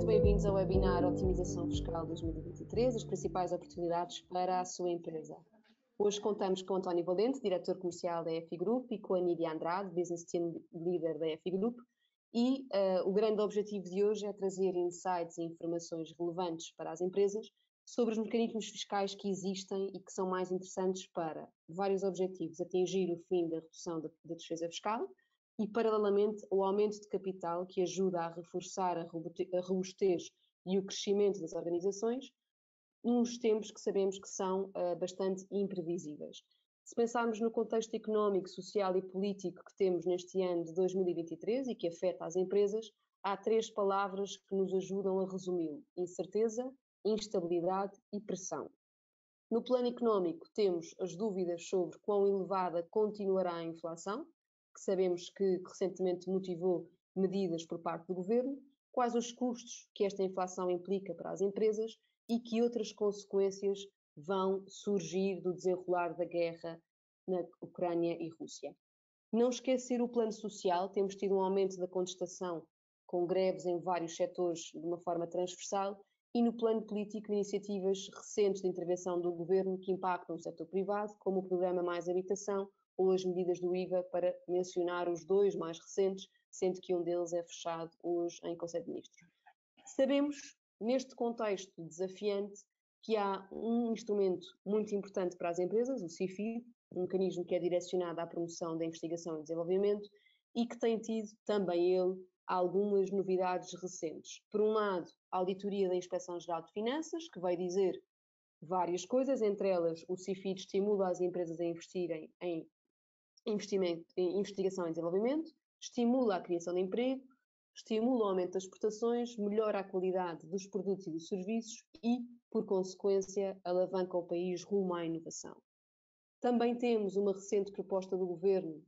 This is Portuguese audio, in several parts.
muito bem-vindos ao webinar Otimização Fiscal 2023, as principais oportunidades para a sua empresa. Hoje contamos com António Valente, diretor comercial da EFI Group, e com a Nídia Andrade, Business Team Leader da EFI Group, e o grande objetivo de hoje é trazer insights e informações relevantes para as empresas sobre os mecanismos fiscais que existem e que são mais interessantes para vários objetivos: atingir o fim da redução da despesa fiscal e, paralelamente, o aumento de capital que ajuda a reforçar a robustez e o crescimento das organizações, nos tempos que sabemos que são bastante imprevisíveis. Se pensarmos no contexto económico, social e político que temos neste ano de 2023 e que afeta as empresas, há 3 palavras que nos ajudam a resumi-lo: incerteza, instabilidade e pressão. No plano económico, temos as dúvidas sobre quão elevada continuará a inflação, que sabemos que recentemente motivou medidas por parte do governo, quais os custos que esta inflação implica para as empresas e que outras consequências vão surgir do desenrolar da guerra na Ucrânia e Rússia. Não esquecer o plano social, temos tido um aumento da contestação com greves em vários setores de uma forma transversal, e no plano político, iniciativas recentes de intervenção do governo que impactam o setor privado, como o programa Mais Habitação ou as medidas do IVA, para mencionar os 2 mais recentes, sendo que um deles é fechado hoje em Conselho de Ministros. Sabemos, neste contexto desafiante, que há um instrumento muito importante para as empresas, o CIFID, um mecanismo que é direcionado à promoção da investigação e desenvolvimento e que tem tido também ele algumas novidades recentes. Por um lado, a auditoria da Inspeção-Geral de Finanças, que vai dizer várias coisas, entre elas o CIFID estimula as empresas a investirem em investigação e desenvolvimento, estimula a criação de emprego, estimula o aumento das exportações, melhora a qualidade dos produtos e dos serviços e, por consequência, alavanca o país rumo à inovação. Também temos uma recente proposta do Governo,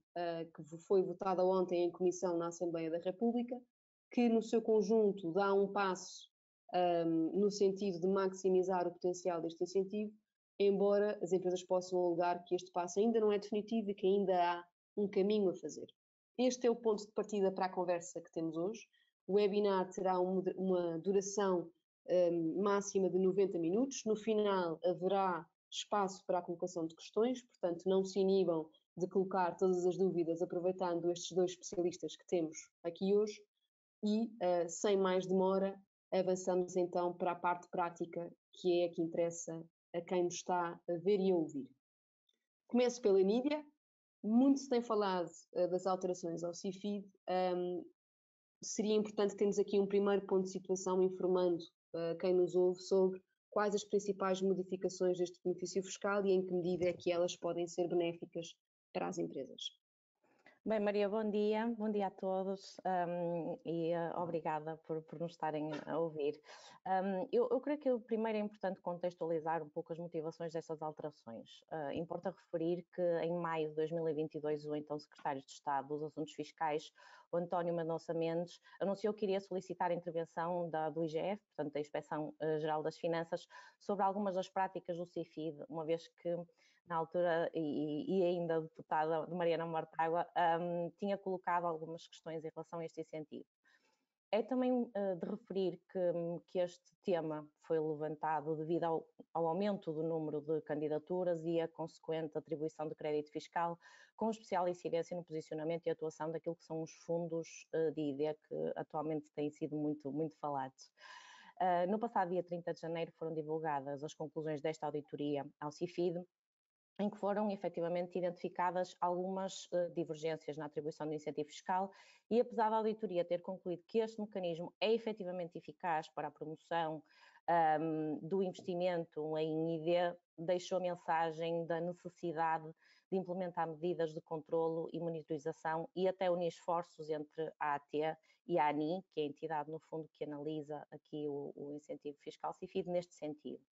que foi votada ontem em comissão na Assembleia da República, que no seu conjunto dá um passo no sentido de maximizar o potencial deste incentivo, embora as empresas possam alegar que este passo ainda não é definitivo e que ainda há um caminho a fazer. Este é o ponto de partida para a conversa que temos hoje. O webinar terá uma duração máxima de 90 minutos. No final haverá espaço para a colocação de questões, portanto não se inibam de colocar todas as dúvidas aproveitando estes 2 especialistas que temos aqui hoje e, sem mais demora, avançamos então para a parte prática, que é a que interessa a quem nos está a ver e a ouvir. Começo pela Nídia. Muito se tem falado das alterações ao CIFID. Seria importante termos aqui um primeiro ponto de situação informando quem nos ouve sobre quais as principais modificações deste benefício fiscal e em que medida é que elas podem ser benéficas para as empresas. Bem, Maria, bom dia a todos e obrigada por nos estarem a ouvir. Eu creio que primeiro é importante contextualizar um pouco as motivações dessas alterações. Importa referir que em maio de 2022 o então Secretário de Estado dos Assuntos Fiscais, o António Mendonça Mendes, anunciou que iria solicitar a intervenção do IGF, portanto da Inspeção-Geral das Finanças, sobre algumas das práticas do CIFID, uma vez que na altura, e ainda a deputada Mariana Mortágua, tinha colocado algumas questões em relação a este incentivo. É também de referir que este tema foi levantado devido ao aumento do número de candidaturas e a consequente atribuição de crédito fiscal, com especial incidência no posicionamento e atuação daquilo que são os fundos de IDE, que atualmente têm sido muito falados. No passado dia 30 de janeiro foram divulgadas as conclusões desta auditoria ao CIFID, em que foram efetivamente identificadas algumas divergências na atribuição do incentivo fiscal e, apesar da auditoria ter concluído que este mecanismo é efetivamente eficaz para a promoção do investimento em ID, deixou a mensagem da necessidade de implementar medidas de controlo e monitorização e até unir esforços entre a AT e a ANI, que é a entidade, no fundo, que analisa aqui o incentivo fiscal CIFID neste sentido.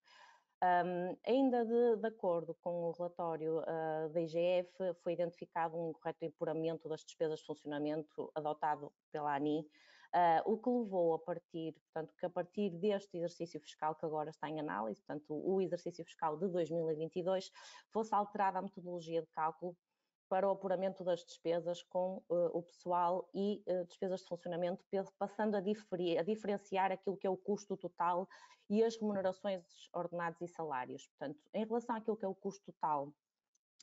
Ainda de acordo com o relatório da IGF, foi identificado um incorreto apuramento das despesas de funcionamento adotado pela ANI, o que levou a partir deste exercício fiscal que agora está em análise, portanto o exercício fiscal de 2022, fosse alterada a metodologia de cálculo para o apuramento das despesas com o pessoal e despesas de funcionamento, passando a diferenciar aquilo que é o custo total e as remunerações, ordenados e salários. Portanto, em relação àquilo que é o custo total,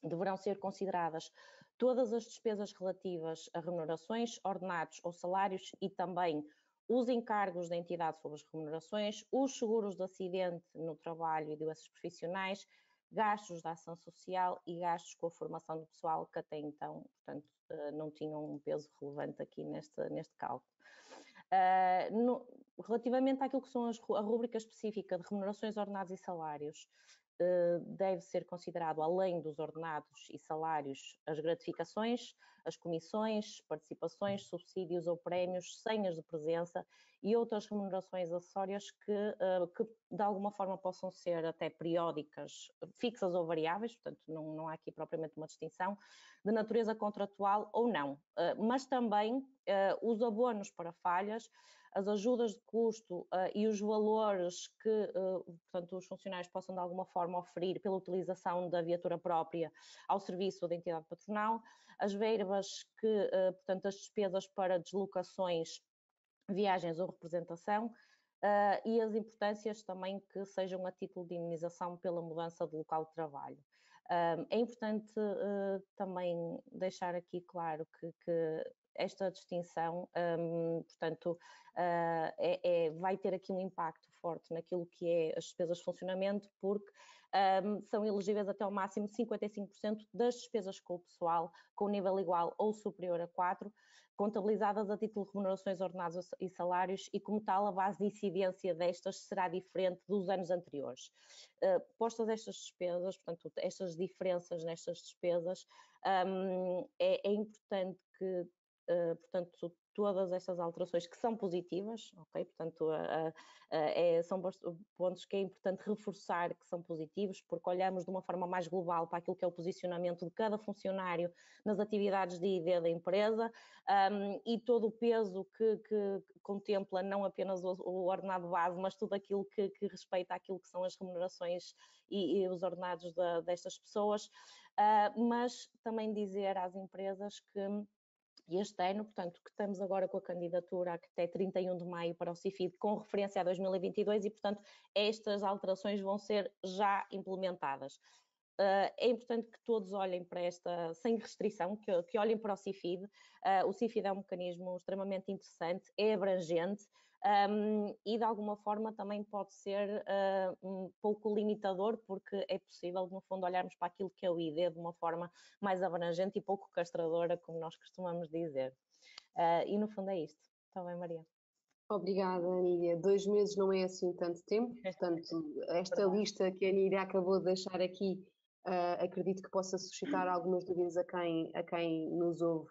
deverão ser consideradas todas as despesas relativas a remunerações, ordenados ou salários e também os encargos da entidade sobre as remunerações, os seguros de acidente no trabalho e doenças profissionais, gastos da ação social e gastos com a formação do pessoal, que até então, portanto, não tinham um peso relevante aqui neste cálculo. Relativamente àquilo que são a rúbrica específica de remunerações, ordenados e salários, deve ser considerado, além dos ordenados e salários, as gratificações, as comissões, participações, subsídios ou prémios, senhas de presença e outras remunerações acessórias que de alguma forma possam ser até periódicas, fixas ou variáveis, portanto não há aqui propriamente uma distinção, de natureza contratual ou não, mas também os abonos para falhas, as ajudas de custo e os valores que, portanto, os funcionários possam de alguma forma oferir pela utilização da viatura própria ao serviço da entidade patronal, as verbas que, portanto, as despesas para deslocações, viagens ou representação, e as importâncias também que sejam a título de indemnização pela mudança de local de trabalho. É importante também deixar aqui claro que esta distinção, portanto, vai ter aqui um impacto forte naquilo que é as despesas de funcionamento, porque são elegíveis até ao máximo 55% das despesas com o pessoal com nível igual ou superior a 4, contabilizadas a título de remunerações, ordenados e salários, e como tal a base de incidência destas será diferente dos anos anteriores. Postas estas despesas, portanto, estas diferenças nestas despesas, é importante que, portanto, todas estas alterações que são positivas, ok? Portanto, são pontos que é importante reforçar que são positivos, porque olhamos de uma forma mais global para aquilo que é o posicionamento de cada funcionário nas atividades de ID da empresa, e todo o peso que contempla não apenas o ordenado base, mas tudo aquilo que respeita aquilo que são as remunerações e os ordenados destas pessoas, mas também dizer às empresas que este ano, portanto, que estamos agora com a candidatura até 31 de maio para o CIFID, com referência a 2022 e, portanto, estas alterações vão ser já implementadas. É importante que todos olhem para esta, sem restrição, que olhem para o CIFID. O CIFID é um mecanismo extremamente interessante, é abrangente, e de alguma forma também pode ser um pouco limitador, porque é possível, no fundo, olharmos para aquilo que é o ID de uma forma mais abrangente e pouco castradora, como nós costumamos dizer. E no fundo é isto. Está bem, Maria? Obrigada, Anília. 2 meses não é assim tanto tempo, portanto, esta lista que a Anília acabou de deixar aqui, acredito que possa suscitar algumas dúvidas a quem nos ouve.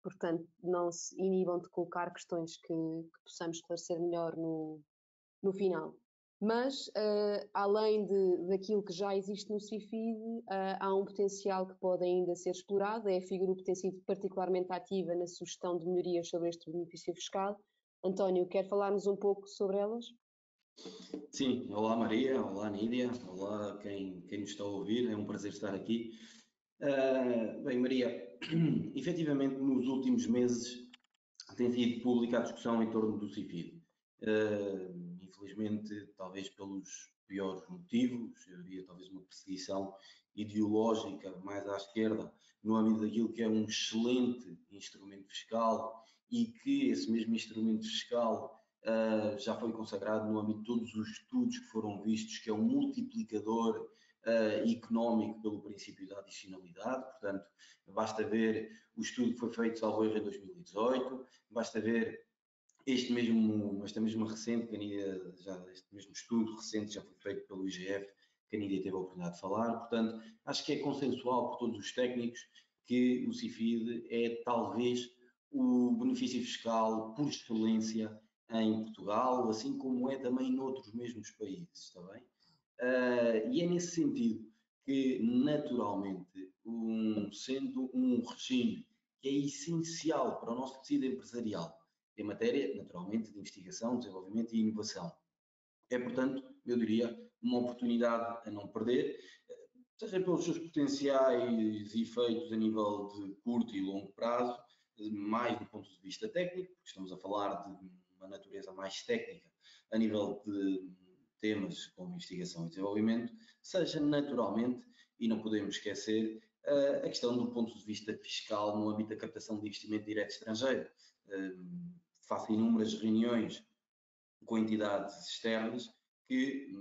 Portanto, não se inibam de colocar questões que possamos esclarecer melhor no final. Mas, além daquilo que já existe no CIFID, há um potencial que pode ainda ser explorado. A FIGroup tem sido particularmente ativa na sugestão de melhorias sobre este benefício fiscal. António, quer falar-nos um pouco sobre elas? Sim, olá Maria, olá Nídia, olá quem nos está a ouvir, é um prazer estar aqui. Bem, Maria, efetivamente nos últimos meses tem sido pública a discussão em torno do CIFID. Infelizmente, talvez pelos piores motivos, eu diria talvez uma perseguição ideológica mais à esquerda, no âmbito daquilo que é um excelente instrumento fiscal e que esse mesmo instrumento fiscal já foi consagrado no âmbito de todos os estudos que foram vistos, que é um multiplicador económico pelo princípio da adicionalidade. Portanto, basta ver o estudo que foi feito, salvo erro, em 2018, basta ver esta mesma recente, este mesmo estudo recente já foi feito pelo IGF, que a Nídia teve a oportunidade de falar. Portanto, acho que é consensual por todos os técnicos que o CIFID é talvez o benefício fiscal por excelência em Portugal, assim como é também noutros mesmos países, está bem? E é nesse sentido que, naturalmente, sendo um regime que é essencial para o nosso tecido empresarial, em matéria, naturalmente, de investigação, desenvolvimento e inovação. É, portanto, eu diria, uma oportunidade a não perder. seja pelos seus potenciais efeitos a nível de curto e longo prazo, mais do ponto de vista técnico, porque estamos a falar de uma natureza mais técnica a nível de temas como investigação e desenvolvimento, seja naturalmente, e não podemos esquecer, a questão do ponto de vista fiscal no âmbito da captação de investimento direto estrangeiro. Faço inúmeras reuniões com entidades externas que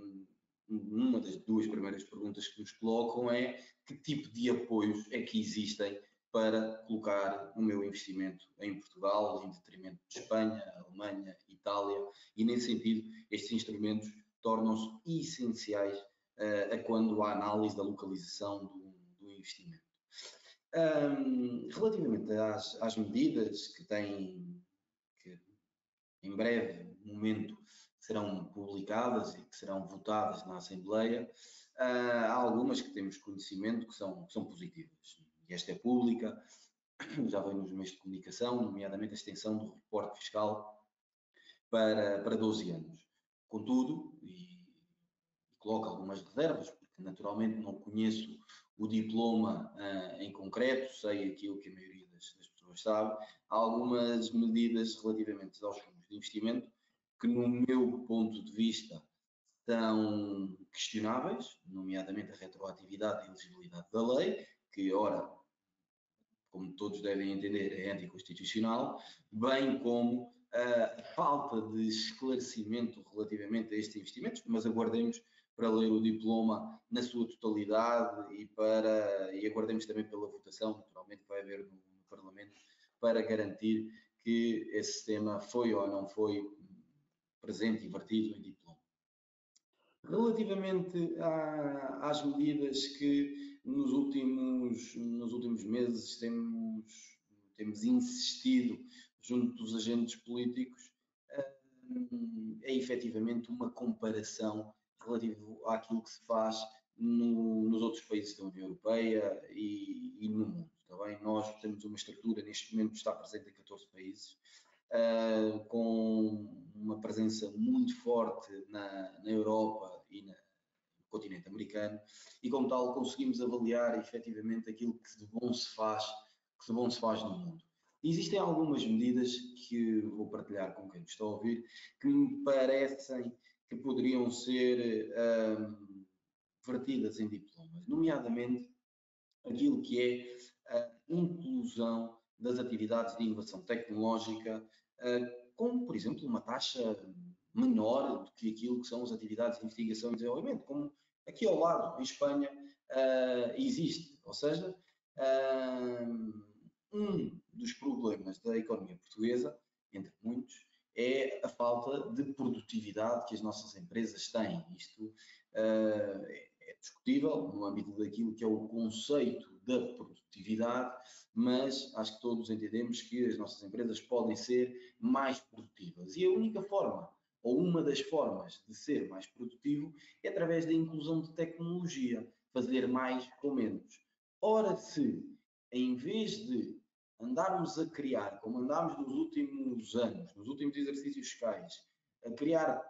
uma das duas primeiras perguntas que nos colocam é que tipo de apoios é que existem para colocar o meu investimento em Portugal, em detrimento de Espanha, Alemanha, Itália, e nesse sentido estes instrumentos tornam-se essenciais a quando há análise da localização do investimento. Relativamente às medidas que em breve momento serão publicadas e que serão votadas na Assembleia, há algumas que temos conhecimento que são positivas. E esta é pública, já veio nos meios de comunicação, nomeadamente a extensão do reporte fiscal para 12 anos. Contudo, e coloco algumas reservas, porque naturalmente não conheço o diploma em concreto, sei aquilo que a maioria das pessoas sabe, há algumas medidas relativamente aos fundos de investimento que, no meu ponto de vista, são questionáveis, nomeadamente a retroatividade e elegibilidade da lei, que, ora, como todos devem entender, é anticonstitucional, bem como a falta de esclarecimento relativamente a estes investimentos, mas aguardemos para ler o diploma na sua totalidade e aguardemos também pela votação, naturalmente, que vai haver no Parlamento, para garantir que esse sistema foi ou não foi presente e vertido em diploma. Relativamente às medidas que nos últimos meses temos insistido junto dos agentes políticos, é efetivamente uma comparação relativo àquilo que se faz nos outros países da União Europeia e no mundo. Tá bem? Nós temos uma estrutura, neste momento está presente em 14 países, com uma presença muito forte na Europa e no continente americano, e como tal conseguimos avaliar efetivamente aquilo que de bom se faz no mundo. E existem algumas medidas que vou partilhar com quem me está a ouvir, que me parecem que poderiam ser vertidas em diplomas, nomeadamente aquilo que é a inclusão das atividades de inovação tecnológica, como, por exemplo, uma taxa menor do que aquilo que são as atividades de investigação e desenvolvimento, como aqui ao lado, em Espanha, existe. Ou seja, um dos problemas da economia portuguesa, entre muitos, é a falta de produtividade que as nossas empresas têm. Isto é discutível no âmbito daquilo que é o conceito da produtividade, mas acho que todos entendemos que as nossas empresas podem ser mais produtivas. E a única forma, ou uma das formas de ser mais produtivo, é através da inclusão de tecnologia, fazer mais com menos. Ora, se em vez de andarmos a criar, como andámos nos últimos anos, nos últimos exercícios fiscais, a criar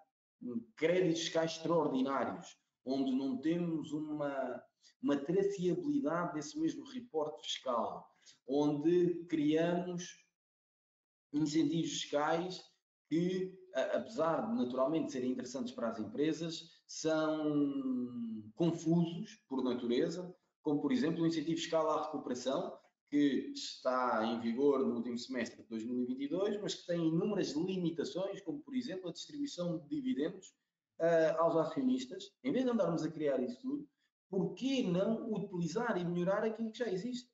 créditos fiscais extraordinários, onde não temos uma traceabilidade desse mesmo reporte fiscal, onde criamos incentivos fiscais que, apesar de naturalmente serem interessantes para as empresas, são confusos por natureza, como por exemplo o incentivo fiscal à recuperação, que está em vigor no último semestre de 2022, mas que tem inúmeras limitações, como por exemplo a distribuição de dividendos aos acionistas. Em vez de andarmos a criar isso tudo, por que não utilizar e melhorar aquilo que já existe?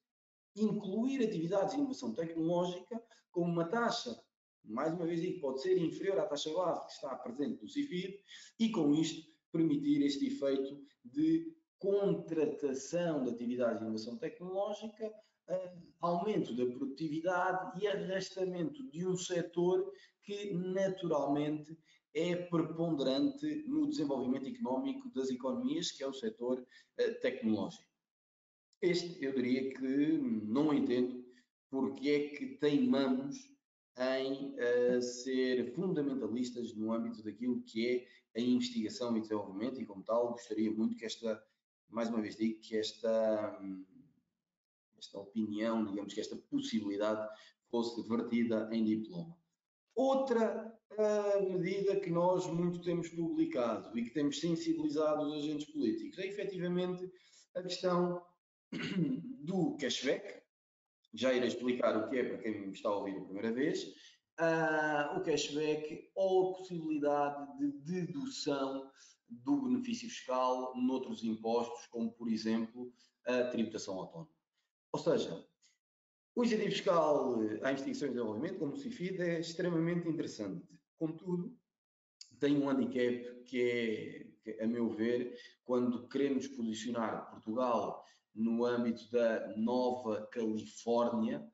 Incluir atividades de inovação tecnológica com uma taxa, mais uma vez digo, pode ser inferior à taxa base que está presente no CIFID, e com isto permitir este efeito de contratação de atividades de inovação tecnológica, aumento da produtividade e arrastamento de um setor que naturalmente é preponderante no desenvolvimento económico das economias, que é o setor tecnológico. Este, eu diria que não entendo porque é que teimamos em ser fundamentalistas no âmbito daquilo que é a investigação e desenvolvimento, e como tal gostaria muito que esta mais uma vez digo que esta opinião, digamos que esta possibilidade fosse vertida em diploma. Outra medida que nós muito temos publicado e que temos sensibilizado os agentes políticos é efetivamente a questão do cashback. Já irei explicar o que é para quem me está a ouvir a primeira vez. O cashback ou a possibilidade de dedução do benefício fiscal noutros impostos, como por exemplo a tributação autónoma. Ou seja, o incentivo fiscal à investigação e desenvolvimento, como o CIFID, é extremamente interessante. Contudo, tem um handicap que é, a meu ver, quando queremos posicionar Portugal no âmbito da Nova Califórnia,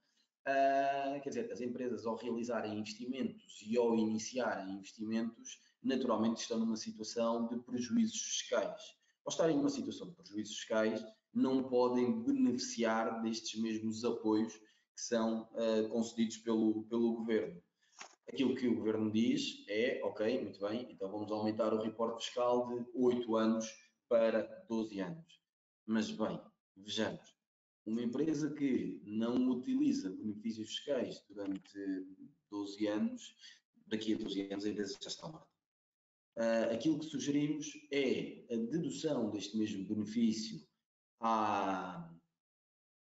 quer dizer, as empresas ao realizarem investimentos e ao iniciarem investimentos, naturalmente estão numa situação de prejuízos fiscais. Ao estarem numa situação de prejuízos fiscais, não podem beneficiar destes mesmos apoios que são concedidos pelo governo. Aquilo que o governo diz é, ok, muito bem, então vamos aumentar o reporte fiscal de 8 anos para 12 anos. Mas bem, vejamos, uma empresa que não utiliza benefícios fiscais durante 12 anos, daqui a 12 anos a empresa já está morta. Aquilo que sugerimos é a dedução deste mesmo benefício a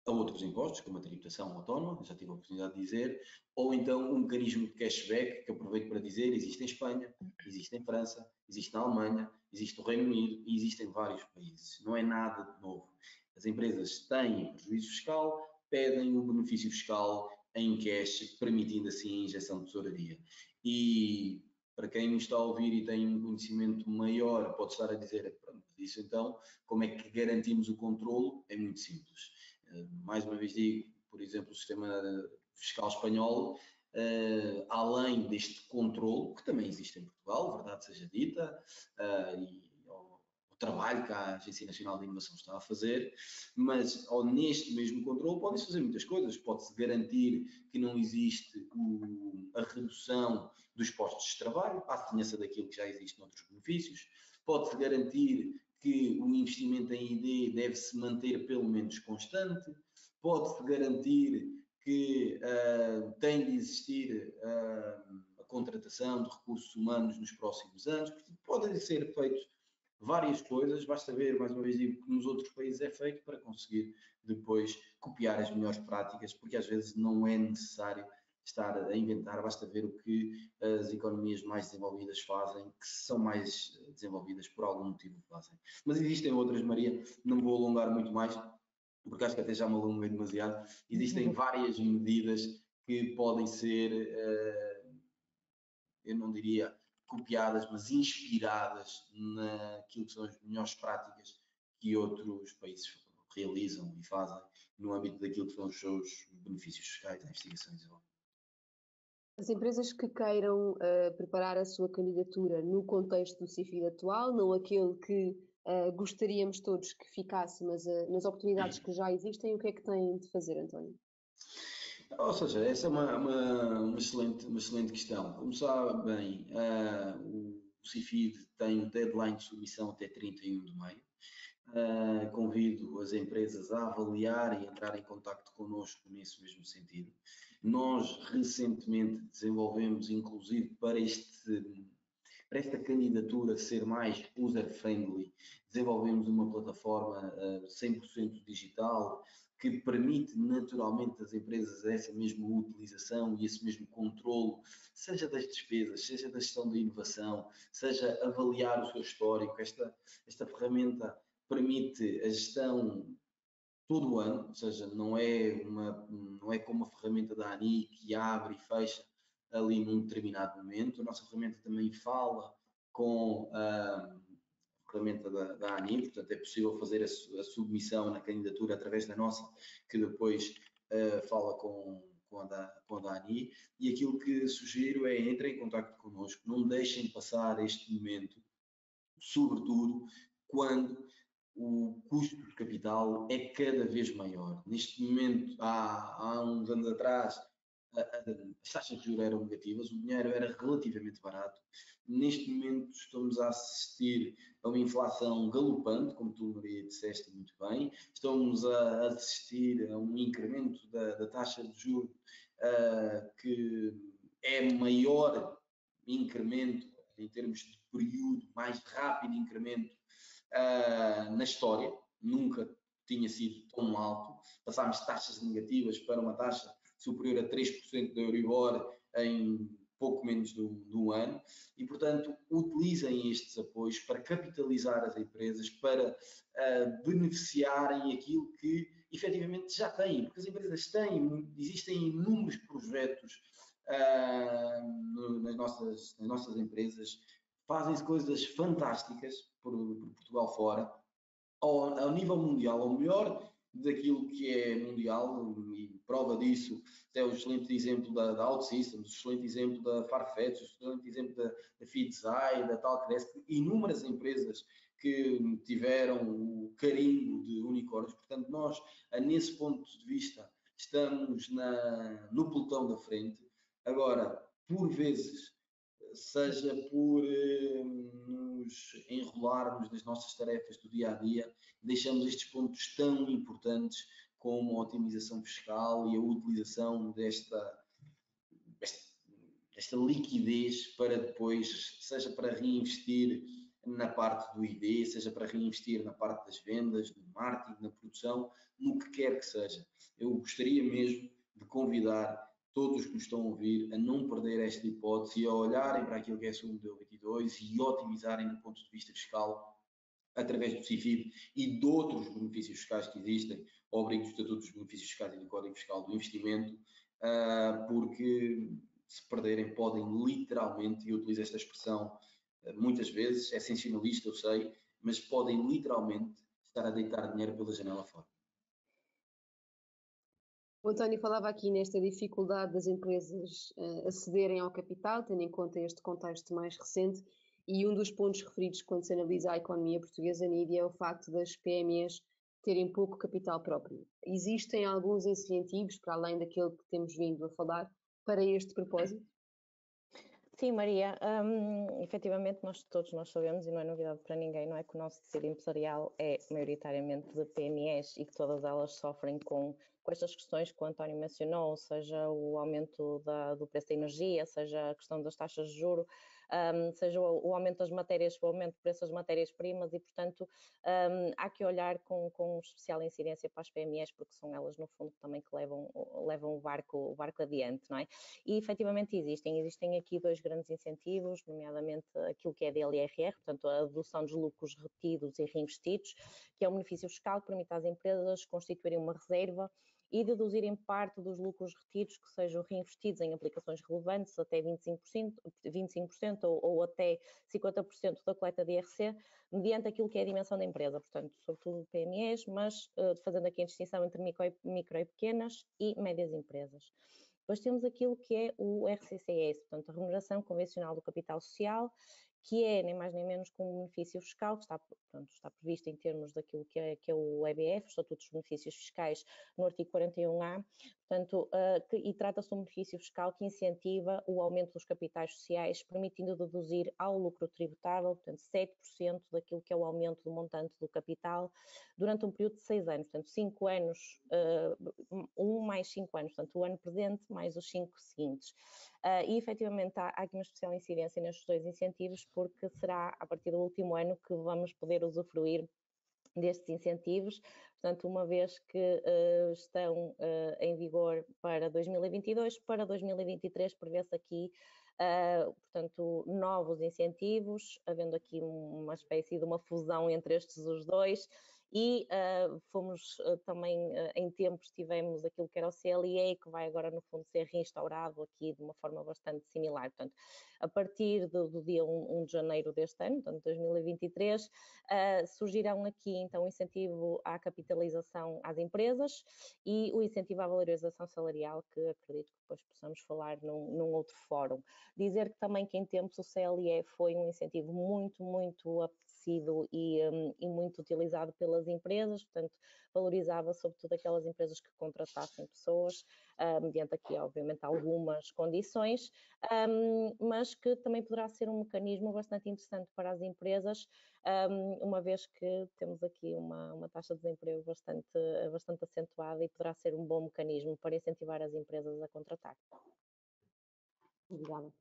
outros impostos, como a tributação autónoma, já tive a oportunidade de dizer, ou então um mecanismo de cashback, que aproveito para dizer, existe em Espanha, existe em França, existe na Alemanha, existe no Reino Unido e existe em vários países. Não é nada de novo. As empresas têm prejuízo fiscal, pedem o benefício fiscal em cash, permitindo assim a injeção de tesouraria. E para quem nos está a ouvir e tem um conhecimento maior, pode estar a dizer, pronto, isso então, como é que garantimos o controlo? É muito simples. Mais uma vez digo, por exemplo, o sistema fiscal espanhol, além deste controle, que também existe em Portugal, verdade seja dita, e o trabalho que a Agência Nacional de Inovação está a fazer, mas neste mesmo controle podem-se fazer muitas coisas. Pode-se garantir que não existe a redução dos postos de trabalho, à semelhança daquilo que já existe noutros benefícios. Pode-se garantir que o investimento em ID deve-se manter pelo menos constante. Pode-se garantir que tem de existir a contratação de recursos humanos nos próximos anos. Podem ser feitas várias coisas, basta ver, mais uma vez digo, que nos outros países é feito para conseguir depois copiar as melhores práticas, porque às vezes não é necessário estar a inventar, basta ver o que as economias mais desenvolvidas fazem, que são mais desenvolvidas por algum motivo fazem. Mas existem outras, Maria, não vou alongar muito mais, porque acho que até já me alonguei demasiado. Existem várias medidas que podem ser, eu não diria copiadas, mas inspiradas naquilo que são as melhores práticas que outros países realizam e fazem no âmbito daquilo que são os seus benefícios fiscais, investigação e desenvolvimento. As empresas que queiram preparar a sua candidatura no contexto do CIFID atual, não aquele que gostaríamos todos que ficasse, mas nas oportunidades que já existem, o que é que têm de fazer, António? Ou seja, essa é uma excelente questão. Como sabe bem, o CIFID tem o deadline de submissão até 31 de maio. Convido as empresas a avaliar e entrar em contacto connosco nesse mesmo sentido. Nós recentemente desenvolvemos, inclusive para esta candidatura ser mais user-friendly, desenvolvemos uma plataforma 100% digital que permite naturalmente às empresas essa mesma utilização e esse mesmo controlo, seja das despesas, seja da gestão da inovação, seja avaliar o seu histórico. Esta ferramenta permite a gestão todo o ano, ou seja, não é como a ferramenta da ANI que abre e fecha ali num determinado momento. A nossa ferramenta também fala com a ferramenta da ANI, portanto é possível fazer a submissão na candidatura através da nossa, que depois fala com a da ANI, e aquilo que sugiro é entrem em contacto connosco, não deixem passar este momento, sobretudo quando o custo de capital é cada vez maior. Neste momento, há uns anos atrás, as taxas de juros eram negativas, o dinheiro era relativamente barato. Neste momento estamos a assistir a uma inflação galopante, como tu, Maria, disseste muito bem. Estamos a assistir a um incremento da taxa de juros que é maior incremento em termos de período, mais rápido incremento na história. Nunca tinha sido tão alto. Passámos de taxas negativas para uma taxa superior a 3% da Euribor em pouco menos de um ano e, portanto, utilizem estes apoios para capitalizar as empresas, para beneficiarem aquilo que efetivamente já têm, porque as empresas têm, existem inúmeros projetos nas nossas empresas, fazem-se coisas fantásticas por Portugal fora, ao nível mundial, ao melhor daquilo que é mundial, e prova disso é o excelente exemplo da OutSystems, o excelente exemplo da Farfetch, o excelente exemplo da Fitsai, da Talcrest, inúmeras empresas que tiveram o carimbo de unicórnios. Portanto, nós, nesse ponto de vista, estamos no pelotão da frente. Agora, por vezes, seja por nos enrolarmos nas nossas tarefas do dia a dia, deixamos estes pontos tão importantes como a otimização fiscal e a utilização desta liquidez para depois, seja para reinvestir na parte do ID, seja para reinvestir na parte das vendas, do marketing, na produção, no que quer que seja. Eu gostaria mesmo de convidar todos que nos estão a ouvir a não perder esta hipótese e a olharem para aquilo que é a sua modelo 22 e otimizarem do ponto de vista fiscal através do CIFID e de outros benefícios fiscais que existem, ao abrigo do Estatuto dos Benefícios Fiscais e do Código Fiscal do Investimento, porque se perderem podem literalmente, e eu utilizo esta expressão muitas vezes, é sensacionalista, eu sei, mas podem literalmente estar a deitar dinheiro pela janela fora. O António falava aqui nesta dificuldade das empresas acederem ao capital, tendo em conta este contexto mais recente, e um dos pontos referidos quando se analisa a economia portuguesa, Nídia, é o facto das PMEs terem pouco capital próprio. Existem alguns incentivos, para além daquele que temos vindo a falar, para este propósito? Sim, Maria, efetivamente todos nós sabemos, e não é novidade para ninguém, não é, que o nosso tecido empresarial é maioritariamente de PMEs e que todas elas sofrem com estas questões que o António mencionou, seja o aumento do preço da energia, seja a questão das taxas de juros, seja o aumento das matérias, o aumento do preço das matérias-primas e, portanto, há que olhar com especial incidência para as PMEs, porque são elas, no fundo, também que levam o barco adiante, não é? E, efetivamente, existem aqui dois grandes incentivos, nomeadamente aquilo que é da LRR, portanto, a dedução dos lucros retidos e reinvestidos, que é um benefício fiscal que permite às empresas constituírem uma reserva e deduzirem parte dos lucros retidos que sejam reinvestidos em aplicações relevantes até 25% ou até 50% da coleta de IRC, mediante aquilo que é a dimensão da empresa, portanto, sobretudo PMEs, mas fazendo aqui a distinção entre micro e pequenas e médias empresas. Depois temos aquilo que é o RCCS, portanto, a remuneração convencional do capital social, que é nem mais nem menos que um benefício fiscal que está previsto em termos daquilo que é o EBF, o Estatuto dos Benefícios Fiscais, no artigo 41A, portanto, e trata-se de um benefício fiscal que incentiva o aumento dos capitais sociais, permitindo deduzir ao lucro tributável, portanto, 7% daquilo que é o aumento do montante do capital durante um período de 6 anos, portanto, 5 anos, mais 5 anos, portanto, o ano presente mais os 5 seguintes. E efetivamente há aqui uma especial incidência nestes dois incentivos, porque será a partir do último ano que vamos poder usufruir destes incentivos, portanto, uma vez que estão em vigor para 2022, para 2023 prevê-se aqui, portanto, novos incentivos, havendo aqui uma espécie de uma fusão entre estes os dois, e fomos também, em tempos, tivemos aquilo que era o CLE, que vai agora, no fundo, ser reinstaurado aqui de uma forma bastante similar. Portanto, a partir do dia 1 de janeiro deste ano, portanto, 2023, surgirão aqui, então, o incentivo à capitalização às empresas e o incentivo à valorização salarial, que acredito que depois possamos falar num outro fórum. Dizer que também que em tempos o CLE foi um incentivo muito, muito apetecível conhecido e muito utilizado pelas empresas, portanto, valorizava sobretudo aquelas empresas que contratassem pessoas, mediante aqui, obviamente, algumas condições, mas que também poderá ser um mecanismo bastante interessante para as empresas, uma vez que temos aqui uma taxa de desemprego bastante acentuada e poderá ser um bom mecanismo para incentivar as empresas a contratar. Obrigada.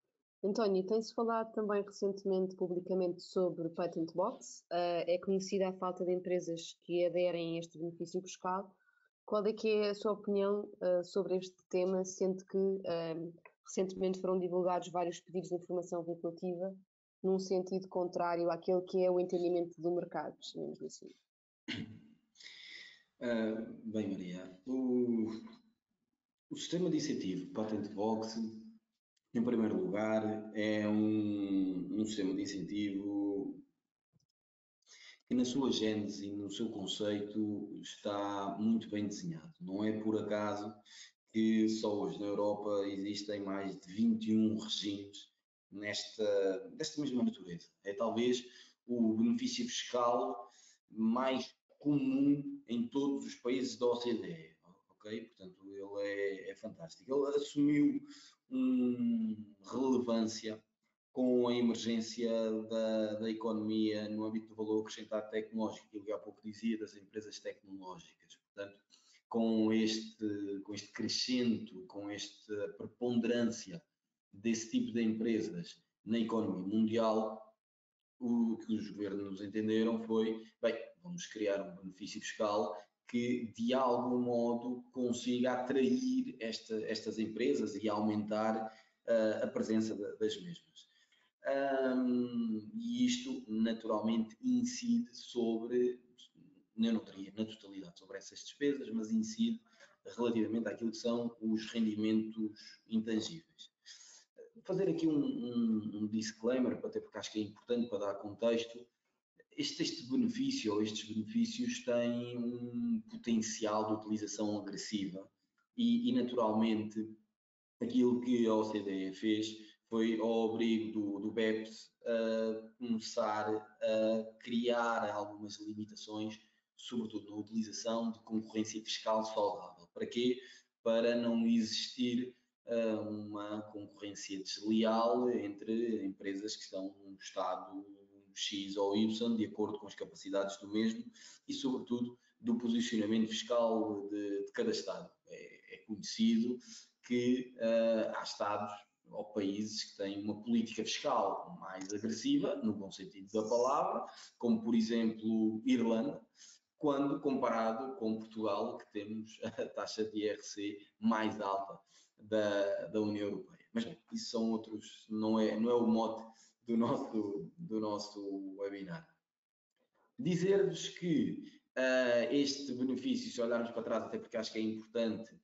António, tem-se falado também recentemente publicamente sobre o Patent Box. É conhecida a falta de empresas que aderem a este benefício fiscal. Qual é que é a sua opinião sobre este tema, sendo que recentemente foram divulgados vários pedidos de informação vinculativa num sentido contrário àquele que é o entendimento do mercado, chamemos assim? Bem, Maria, o sistema de incentivo Patent Box, em primeiro lugar, é um sistema de incentivo que na sua gênese e no seu conceito está muito bem desenhado. Não é por acaso que só hoje na Europa existem mais de 21 regimes desta mesma natureza. É talvez o benefício fiscal mais comum em todos os países da OCDE. Ok? Portanto, ele é fantástico. Ele assumiu relevância com a emergência da economia no âmbito do valor acrescentado tecnológico, aquilo que há pouco dizia das empresas tecnológicas. Portanto, com este crescimento, com esta preponderância desse tipo de empresas na economia mundial, o que os governos entenderam foi, bem, vamos criar um benefício fiscal que de algum modo consiga atrair estas empresas e aumentar a presença das mesmas. E isto naturalmente incide eu não diria na totalidade sobre essas despesas, mas incide relativamente àquilo que são os rendimentos intangíveis. Fazer aqui um disclaimer, até porque acho que é importante para dar contexto. Este benefício ou estes benefícios têm um potencial de utilização agressiva e naturalmente aquilo que a OCDE fez foi ao abrigo do BEPS começar a criar algumas limitações, sobretudo na utilização de concorrência fiscal saudável. Para quê? Para não existir uma concorrência desleal entre empresas que estão num estado X ou Y, de acordo com as capacidades do mesmo e, sobretudo, do posicionamento fiscal de cada Estado. É conhecido que há Estados ou países que têm uma política fiscal mais agressiva, no bom sentido da palavra, como, por exemplo, Irlanda, quando comparado com Portugal, que temos a taxa de IRC mais alta da União Europeia. Mas bem, isso são outros, não é o mote do nosso webinar. Dizer-vos que este benefício, se olharmos para trás, até porque acho que é importante,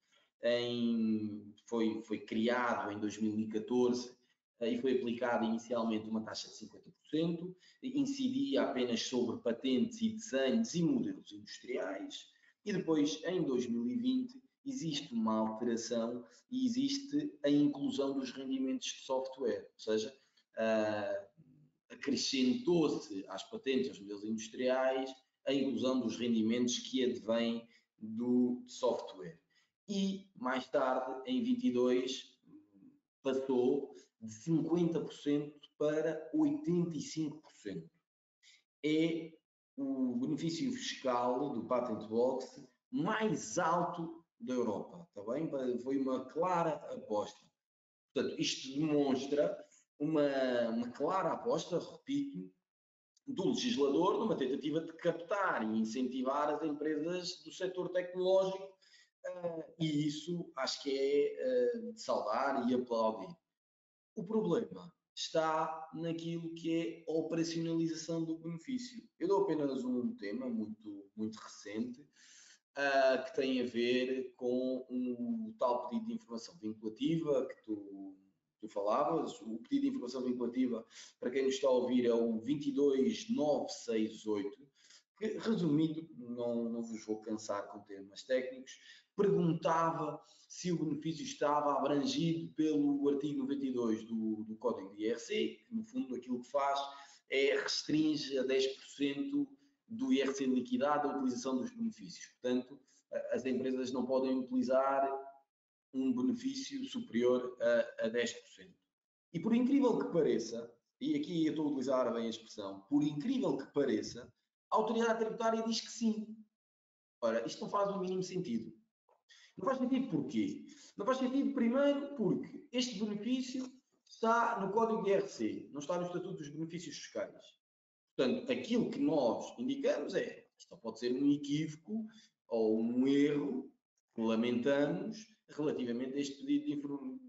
foi criado em 2014 e foi aplicada inicialmente uma taxa de 50%, incidia apenas sobre patentes e desenhos e modelos industriais, e depois, em 2020, existe uma alteração e existe a inclusão dos rendimentos de software, ou seja, acrescentou-se às patentes e aos modelos industriais a inclusão dos rendimentos que advêm do software. E, mais tarde, em 22, passou de 50% para 85%. É o benefício fiscal do Patent Box mais alto da Europa, está bem? Foi uma clara aposta. Portanto, isto demonstra uma clara aposta, repito, do legislador numa tentativa de captar e incentivar as empresas do setor tecnológico, e isso acho que é de saudar e aplaudir. O problema está naquilo que é a operacionalização do benefício. Eu dou apenas um tema muito, muito recente, que tem a ver com o tal pedido de informação vinculativa que tu falavas. O pedido de informação vinculativa, para quem nos está a ouvir, é o 22968, que, resumindo, não vos vou cansar com termos técnicos, perguntava se o benefício estava abrangido pelo artigo 92 do Código de IRC, que no fundo aquilo que faz restringe a 10% do IRC liquidado a utilização dos benefícios. Portanto, as empresas não podem utilizar um benefício superior a 10%. E por incrível que pareça, e aqui eu estou a utilizar bem a expressão, por incrível que pareça, a autoridade tributária diz que sim. Ora, isto não faz o mínimo sentido. Não faz sentido porquê? Não faz sentido, primeiro, porque este benefício está no Código de IRC, não está no Estatuto dos Benefícios Fiscais. Portanto, aquilo que nós indicamos isto pode ser um equívoco ou um erro que lamentamos relativamente a este pedido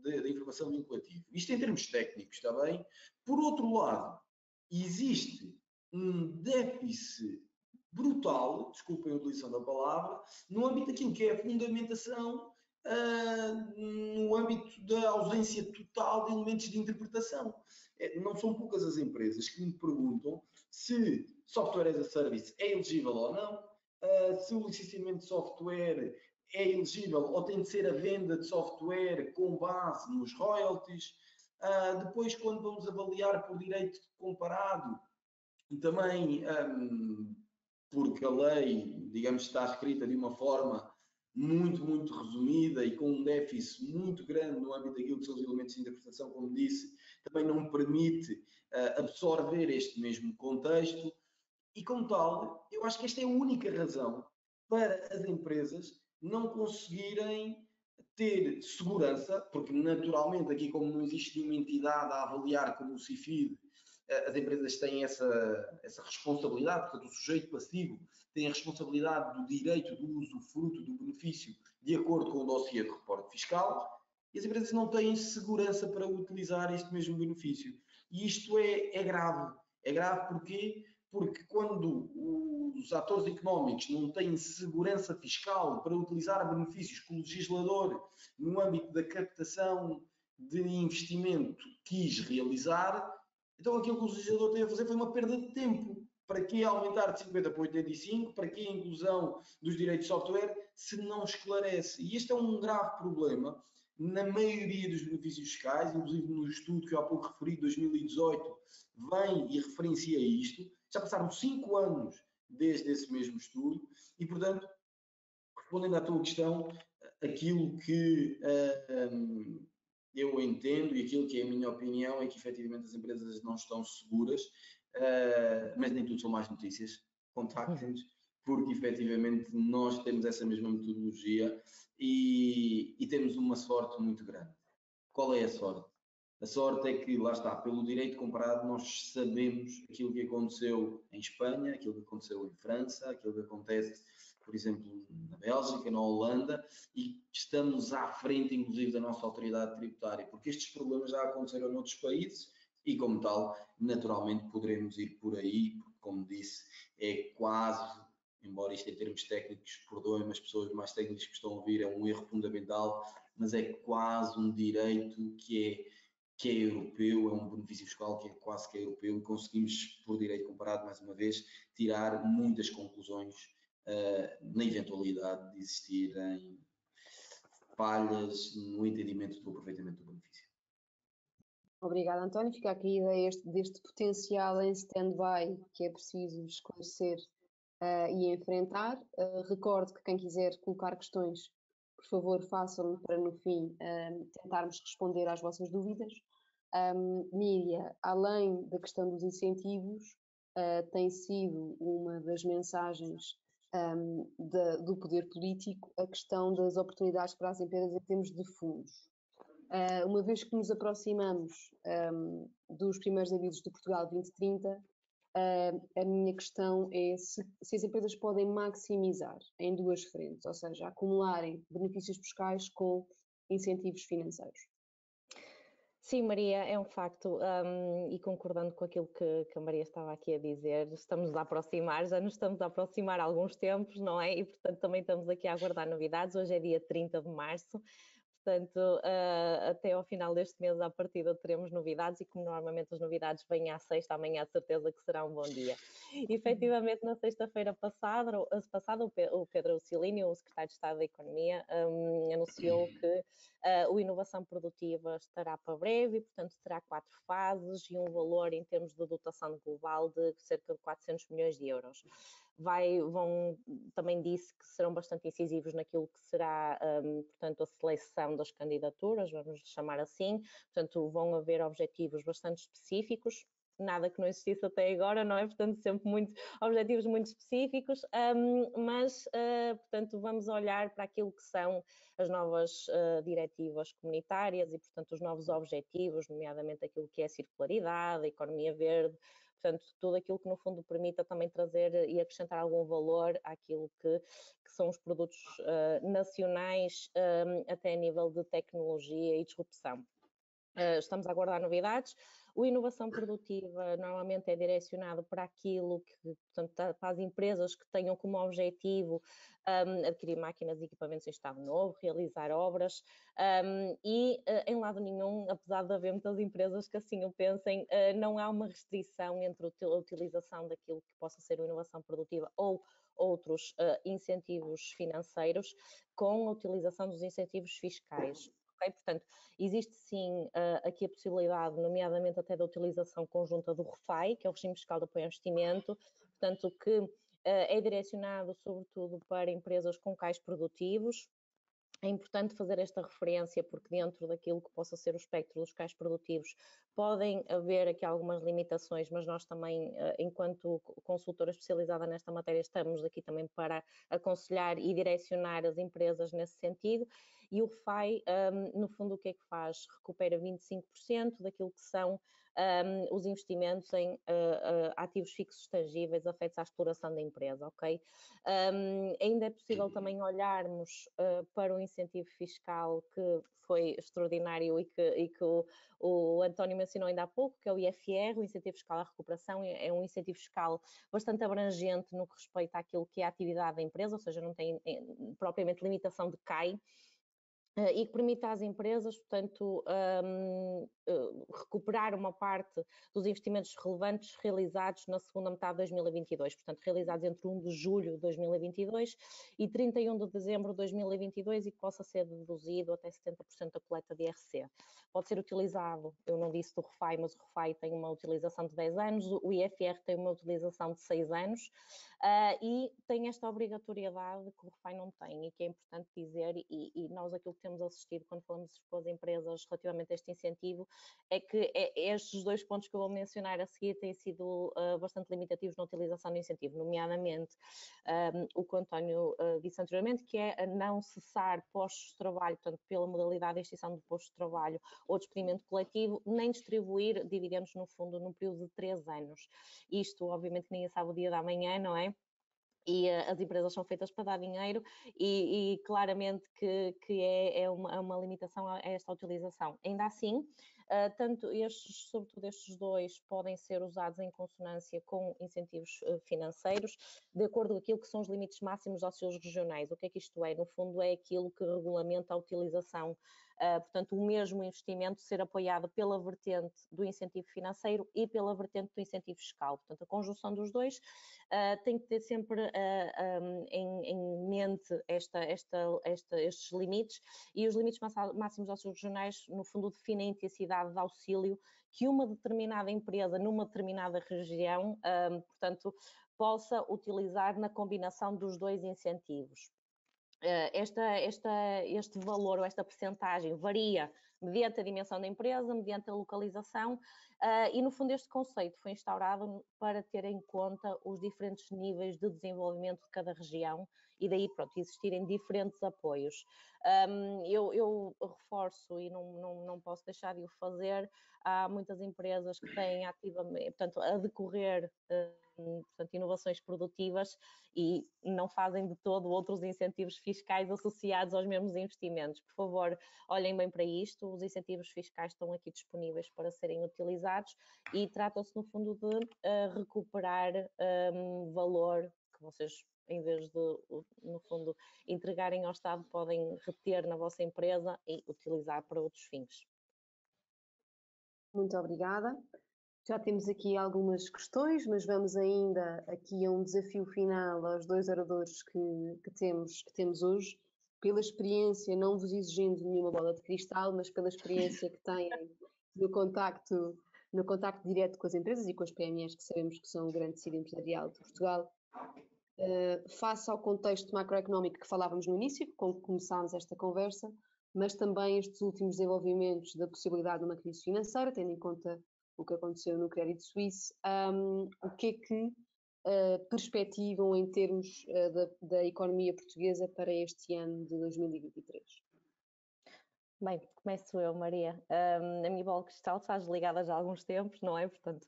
de informação vinculativa. Isto em termos técnicos, está bem? Por outro lado, existe um déficit brutal, desculpem a utilização da palavra, no âmbito daquilo que é a fundamentação, no âmbito da ausência total de elementos de interpretação. Não são poucas as empresas que me perguntam se software as a service é elegível ou não, se o licenciamento de software é elegível ou tem de ser a venda de software com base nos royalties. Depois, quando vamos avaliar por direito comparado, e também porque a lei, digamos, está escrita de uma forma muito resumida e com um déficit muito grande no âmbito daquilo que são os elementos de interpretação, como disse, também não permite absorver este mesmo contexto. E como tal, eu acho que esta é a única razão para as empresas não conseguirem ter segurança, porque naturalmente aqui, como não existe nenhuma entidade a avaliar como o CIFID, as empresas têm essa responsabilidade, portanto o sujeito passivo tem a responsabilidade do direito do usufruto do benefício de acordo com o dossiê de reporte fiscal, e as empresas não têm segurança para utilizar este mesmo benefício. E isto é grave. É grave porquê? Porque quando os atores económicos não têm segurança fiscal para utilizar benefícios que o legislador, no âmbito da captação de investimento, quis realizar, então aquilo que o legislador teve a fazer foi uma perda de tempo. Para que aumentar de 50 para 85? Para que a inclusão dos direitos de software se não esclarece? E este é um grave problema na maioria dos benefícios fiscais, inclusive no estudo que eu há pouco referi, de 2018, vem e referencia isto. Já passaram 5 anos desde esse mesmo estudo e, portanto, respondendo à tua questão, aquilo que eu entendo e aquilo que é a minha opinião é que efetivamente as empresas não estão seguras, mas nem tudo são más notícias. Contactem-nos, porque efetivamente nós temos essa mesma metodologia e temos uma sorte muito grande. Qual é a sorte? A sorte é que, lá está, pelo direito comparado, nós sabemos aquilo que aconteceu em Espanha, aquilo que aconteceu em França, aquilo que acontece, por exemplo, na Bélgica, na Holanda, e estamos à frente, inclusive, da nossa autoridade tributária, porque estes problemas já aconteceram noutros países e, como tal, naturalmente poderemos ir por aí, porque, como disse, é quase, embora isto em termos técnicos, perdoem-me as pessoas mais técnicas que estão a ouvir, é um erro fundamental, mas é quase um direito que é europeu, é um benefício fiscal que é quase que europeu e conseguimos, por direito comparado, mais uma vez, tirar muitas conclusões na eventualidade de existirem falhas no entendimento do aproveitamento do benefício. Obrigada, António. Fica aqui a ideia deste potencial em stand-by que é preciso esclarecer e enfrentar. Recordo que quem quiser colocar questões, por favor, façam para no fim tentarmos responder às vossas dúvidas. Míria, além da questão dos incentivos, tem sido uma das mensagens do poder político a questão das oportunidades para as empresas em termos de fundos. Uma vez que nos aproximamos dos primeiros avisos de Portugal 2030, a minha questão é se as empresas podem maximizar em duas frentes, ou seja, acumularem benefícios fiscais com incentivos financeiros. Sim, Maria, é um facto, e concordando com aquilo que a Maria estava aqui a dizer, estamos a aproximar, já nos estamos a aproximar há alguns tempos, não é? E, portanto, também estamos aqui a aguardar novidades. Hoje é dia 30 de março, portanto, até ao final deste mês, à partida, teremos novidades, e como normalmente as novidades vêm à sexta, amanhã de certeza que será um bom dia. Efetivamente, na sexta-feira passada, o Pedro Cilínio, o secretário de Estado da Economia, anunciou que o Inovação Produtiva estará para breve, e, portanto, terá 4 fases e um valor em termos de dotação global de cerca de 400 milhões de euros. Também disse que serão bastante incisivos naquilo que será, portanto, a seleção das candidaturas, vamos chamar assim. Portanto, vão haver objetivos bastante específicos, nada que não existisse até agora, não é? Portanto, sempre objetivos muito específicos, mas, portanto, vamos olhar para aquilo que são as novas diretivas comunitárias e, portanto, os novos objetivos, nomeadamente aquilo que é a circularidade, a economia verde, portanto, tudo aquilo que no fundo permita também trazer e acrescentar algum valor àquilo que são os produtos nacionais, até a nível de tecnologia e disrupção. Estamos a aguardar novidades. O Inovação Produtiva normalmente é direcionado para aquilo que, portanto, para as empresas que tenham como objetivo adquirir máquinas e equipamentos em estado novo, realizar obras, e em lado nenhum, apesar de haver muitas empresas que assim o pensem, não há uma restrição entre a utilização daquilo que possa ser a inovação produtiva ou outros incentivos financeiros com a utilização dos incentivos fiscais. Okay? Portanto, existe sim aqui a possibilidade, nomeadamente até da utilização conjunta do RFAI, que é o Regime Fiscal de Apoio ao Investimento, portanto que é direcionado sobretudo para empresas com cais produtivos. É importante fazer esta referência porque dentro daquilo que possa ser o espectro dos cais produtivos podem haver aqui algumas limitações, mas nós também, enquanto consultora especializada nesta matéria, estamos aqui também para aconselhar e direcionar as empresas nesse sentido. E o RFAI, no fundo, o que é que faz? Recupera 25% daquilo que são os investimentos em ativos fixos tangíveis afetos à exploração da empresa, ok? Ainda é possível também olharmos para o incentivo fiscal que foi extraordinário e que o António mencionou ainda há pouco, que é o IFR, o Incentivo Fiscal à Recuperação. É um incentivo fiscal bastante abrangente no que respeita àquilo que é a atividade da empresa, ou seja, não tem propriamente limitação de CAI, e que permite às empresas, portanto, recuperar uma parte dos investimentos relevantes realizados na segunda metade de 2022, portanto, realizados entre 1 de julho de 2022 e 31 de dezembro de 2022, e que possa ser deduzido até 70% da coleta de IRC. Pode ser utilizado, eu não disse do RFAI, mas o RFAI tem uma utilização de 10 anos, o IFR tem uma utilização de 6 anos, e tem esta obrigatoriedade que o RFAI não tem, e que é importante dizer, e nós aquilo que temos assistido quando falamos com as empresas relativamente a este incentivo, é que estes 2 pontos que eu vou mencionar a seguir têm sido bastante limitativos na utilização do incentivo, nomeadamente o que o António disse anteriormente, que é a não cessar postos de trabalho, portanto, pela modalidade de extinção de postos de trabalho ou despedimento coletivo, nem distribuir dividendos no fundo num período de 3 anos. Isto, obviamente, ninguém sabe o dia da manhã, não é? E as empresas são feitas para dar dinheiro e claramente que é uma limitação a esta utilização. Ainda assim, sobretudo estes 2, podem ser usados em consonância com incentivos financeiros, de acordo com aquilo que são os limites máximos auxílios regionais. O que é que isto é? No fundo, é aquilo que regulamenta a utilização, portanto, o mesmo investimento ser apoiado pela vertente do incentivo financeiro e pela vertente do incentivo fiscal. Portanto, a conjunção dos 2 tem que ter sempre em mente estes limites, e os limites máximos auxílios regionais, no fundo, definem a intensidade de auxílio que uma determinada empresa, numa determinada região, portanto, possa utilizar na combinação dos 2 incentivos. Este valor ou esta percentagem varia mediante a dimensão da empresa, mediante a localização, e no fundo este conceito foi instaurado para ter em conta os diferentes níveis de desenvolvimento de cada região e daí, pronto, existirem diferentes apoios. Eu reforço e não posso deixar de o fazer, há muitas empresas que têm ativamente, portanto, a decorrer, portanto, inovações produtivas e não fazem de todo outros incentivos fiscais associados aos mesmos investimentos. Por favor, olhem bem para isto, os incentivos fiscais estão aqui disponíveis para serem utilizados e tratam-se, no fundo, de recuperar valor que vocês em vez de, no fundo, entregarem ao Estado, podem reter na vossa empresa e utilizar para outros fins. Muito obrigada. Já temos aqui algumas questões, mas vamos ainda aqui a um desafio final aos 2 oradores que temos hoje. Pela experiência, não vos exigindo nenhuma bola de cristal, mas pela experiência que têm no contacto direto com as empresas e com as PMEs, que sabemos que são o grande tecido empresarial de Portugal, face ao contexto macroeconómico que falávamos no início, com que começámos esta conversa, mas também estes últimos desenvolvimentos da possibilidade de uma crise financeira, tendo em conta o que aconteceu no crédito suíço, o que é que perspectivam em termos da economia portuguesa para este ano de 2023? Bem, começo eu, Maria. A minha bola de cristal está desligada já há alguns tempos, não é? Portanto,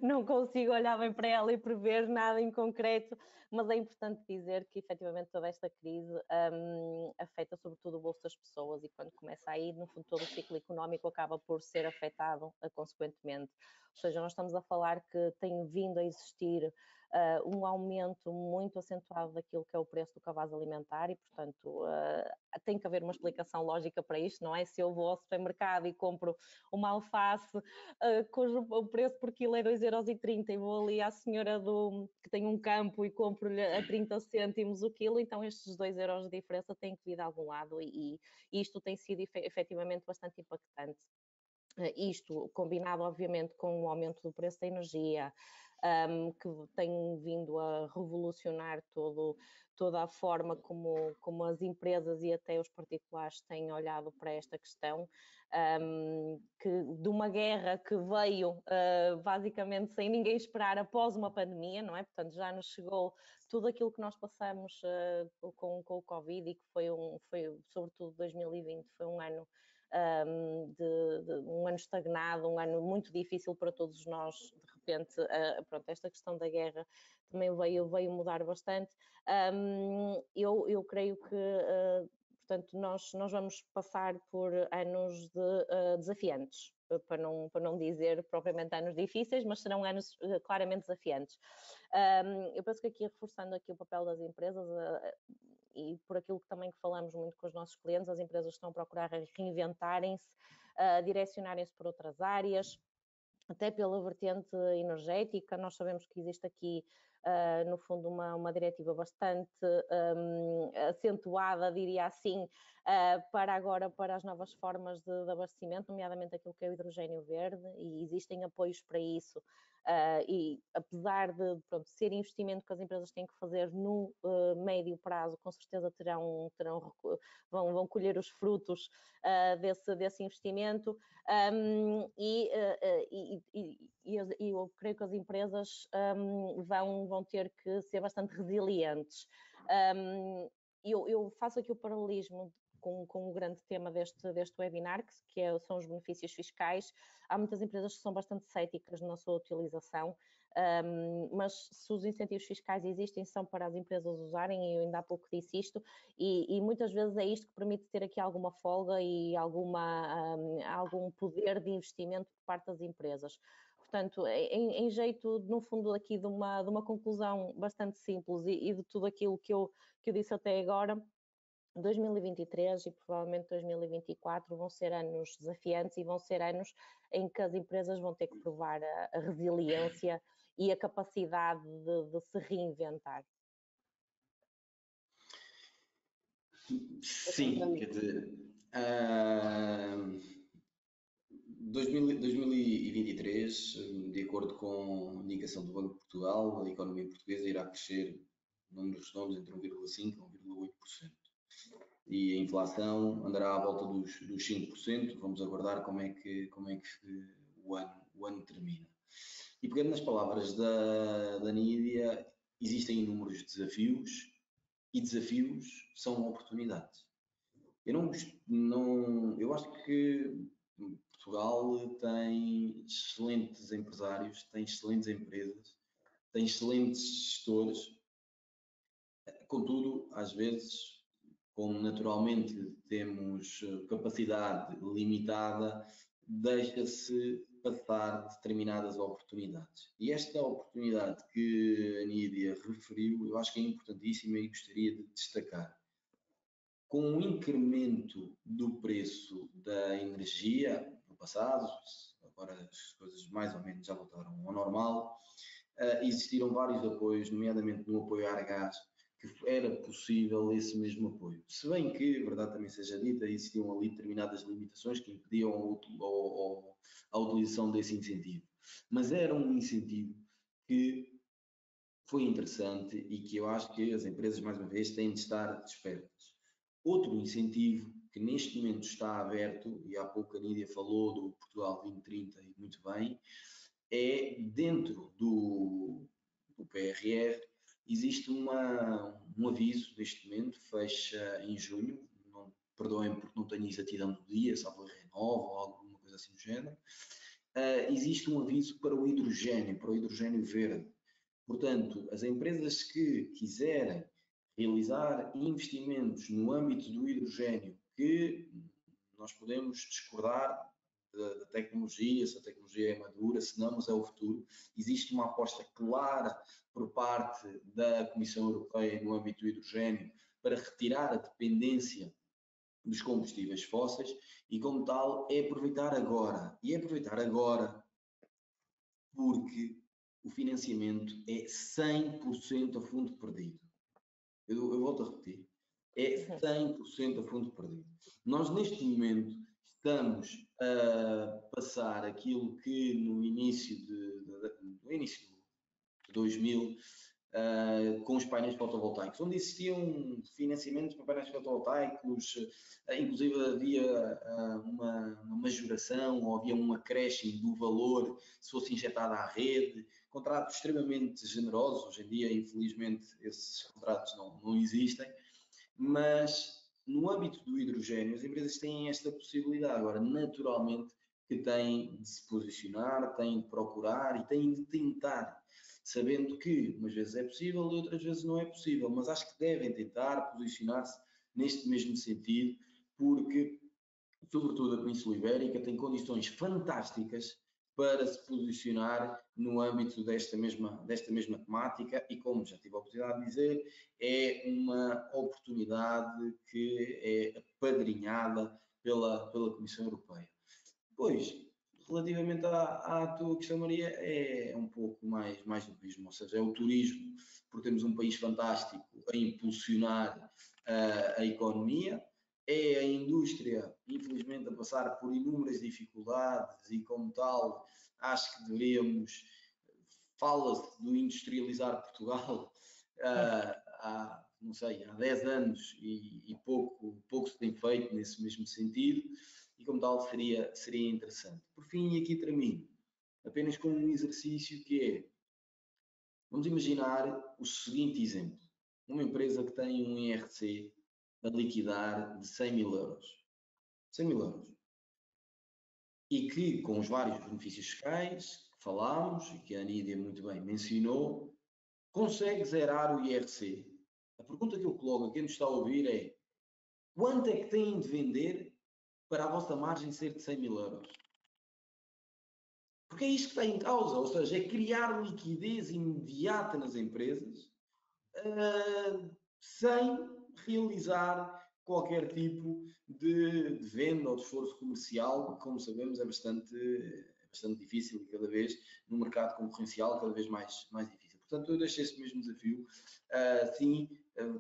não consigo olhar bem para ela e prever nada em concreto, mas é importante dizer que, efetivamente, toda esta crise afeta sobretudo o bolso das pessoas e quando começa aí, no fundo, todo o ciclo económico acaba por ser afetado consequentemente. Ou seja, nós estamos a falar que tem vindo a existir um aumento muito acentuado daquilo que é o preço do cabaz alimentar e, portanto, tem que haver uma explicação lógica para isto, não é? Se eu vou ao supermercado e compro uma alface cujo o preço por quilo é 2,30 € e vou ali à senhora que tem um campo e compro-lhe a 30 cêntimos o quilo, então estes 2 € de diferença têm que vir de algum lado e isto tem sido efetivamente bastante impactante. Isto combinado, obviamente, com o aumento do preço da energia, que tem vindo a revolucionar toda a forma como as empresas e até os particulares têm olhado para esta questão, que de uma guerra que veio basicamente sem ninguém esperar após uma pandemia, não é? Portanto, já nos chegou tudo aquilo que nós passamos com o Covid e que foi sobretudo 2020, foi um ano um ano estagnado, um ano muito difícil para todos nós. De repente, pronto, esta questão da guerra também veio mudar bastante. Eu creio que, portanto, nós vamos passar por anos desafiantes, para não dizer propriamente anos difíceis, mas serão anos claramente desafiantes. Eu penso que aqui, reforçando aqui o papel das empresas, e por aquilo que também falamos muito com os nossos clientes, as empresas estão a procurar reinventarem-se, direcionarem-se por outras áreas, até pela vertente energética. Nós sabemos que existe aqui, no fundo, uma diretiva bastante acentuada, diria assim, para as novas formas de abastecimento, nomeadamente aquilo que é o hidrogênio verde, e existem apoios para isso. E apesar de ser investimento que as empresas têm que fazer no médio prazo, com certeza vão colher os frutos desse investimento. E eu creio que as empresas vão ter que ser bastante resilientes. Eu faço aqui o paralelismo com o grande tema deste webinar, são os benefícios fiscais. Há muitas empresas que são bastante céticas na sua utilização, mas se os incentivos fiscais existem, são para as empresas usarem, e eu ainda há pouco disse isto, e muitas vezes é isto que permite ter aqui alguma folga e algum poder de investimento por parte das empresas. Portanto, em jeito, no fundo, aqui de uma conclusão bastante simples e de tudo aquilo que eu disse até agora, 2023 e provavelmente 2024 vão ser anos desafiantes e vão ser anos em que as empresas vão ter que provar a resiliência e a capacidade de se reinventar. Sim, quer dizer, 2023, de acordo com a indicação do Banco de Portugal, a economia portuguesa irá crescer, números redondos, entre 1,5% e 1,8%. E a inflação andará à volta dos 5%. Vamos aguardar como é que o ano termina. E pegando nas palavras da Nídia, existem inúmeros desafios e desafios são oportunidades. Eu acho que Portugal tem excelentes empresários, tem excelentes empresas, tem excelentes gestores. Contudo, às vezes, como naturalmente temos capacidade limitada, deixa-se passar determinadas oportunidades. E esta oportunidade que a Nídia referiu, eu acho que é importantíssima e gostaria de destacar. Com o incremento do preço da energia no passado, agora as coisas mais ou menos já voltaram ao normal, existiram vários apoios, nomeadamente no apoio à gás, que era possível esse mesmo apoio. Se bem que, a verdade também seja dita, existiam ali determinadas limitações que impediam a utilização desse incentivo. Mas era um incentivo que foi interessante e que eu acho que as empresas, mais uma vez, têm de estar despertas. Outro incentivo que neste momento está aberto, e há pouco a Nídia falou do Portugal 2030 e muito bem, é dentro do PRR, existe um aviso neste momento, fecha em junho, perdoem porque não tenho exatidão do dia, salvo renova ou alguma coisa assim do género, existe um aviso para o hidrogênio verde. Portanto, as empresas que quiserem realizar investimentos no âmbito do hidrogênio, que nós podemos discordar da tecnologia, se a tecnologia é madura, se não, mas é o futuro. Existe uma aposta clara por parte da Comissão Europeia no âmbito do hidrogênio para retirar a dependência dos combustíveis fósseis e, como tal, é aproveitar agora. E é aproveitar agora porque o financiamento é 100% a fundo perdido. Eu volto a repetir. É 100% a fundo perdido. Nós, neste momento, estamos a passar aquilo que no início de 2000, com os painéis fotovoltaicos, onde existiam financiamentos para painéis fotovoltaicos, inclusive havia uma majoração ou havia um acréscimo do valor se fosse injetado à rede, contratos extremamente generosos. Hoje em dia, infelizmente, esses contratos não existem, mas no âmbito do hidrogênio, as empresas têm esta possibilidade. Agora, naturalmente, que têm de se posicionar, têm de procurar e têm de tentar, sabendo que umas vezes é possível e outras vezes não é possível, mas acho que devem tentar posicionar-se neste mesmo sentido, porque, sobretudo, a Península Ibérica tem condições fantásticas para se posicionar no âmbito desta mesma temática e, como já tive a oportunidade de dizer, é uma oportunidade que é apadrinhada pela Comissão Europeia. Pois, relativamente à tua questão, Maria, é um pouco mais do mesmo, ou seja, é o turismo, porque temos um país fantástico a impulsionar a economia, é a indústria, infelizmente, a passar por inúmeras dificuldades e, como tal, acho que deveríamos, fala-se do industrializar Portugal há 10 anos e pouco se tem feito nesse mesmo sentido, e como tal seria interessante. Por fim, e aqui termino, apenas com um exercício que é, vamos imaginar o seguinte exemplo, uma empresa que tem um IRC a liquidar de 100 mil euros. 100 mil euros. E que, com os vários benefícios fiscais que falámos, e que a Nídia muito bem mencionou, consegue zerar o IRC. A pergunta que eu coloco a quem nos está a ouvir é: quanto é que têm de vender para a vossa margem ser de 100 mil euros? Porque é isto que está em causa, ou seja, é criar liquidez imediata nas empresas sem realizar qualquer tipo de venda ou de esforço comercial, que, como sabemos, é bastante difícil e cada vez, no mercado concorrencial, cada vez mais difícil. Portanto, eu deixo esse mesmo desafio. Sim,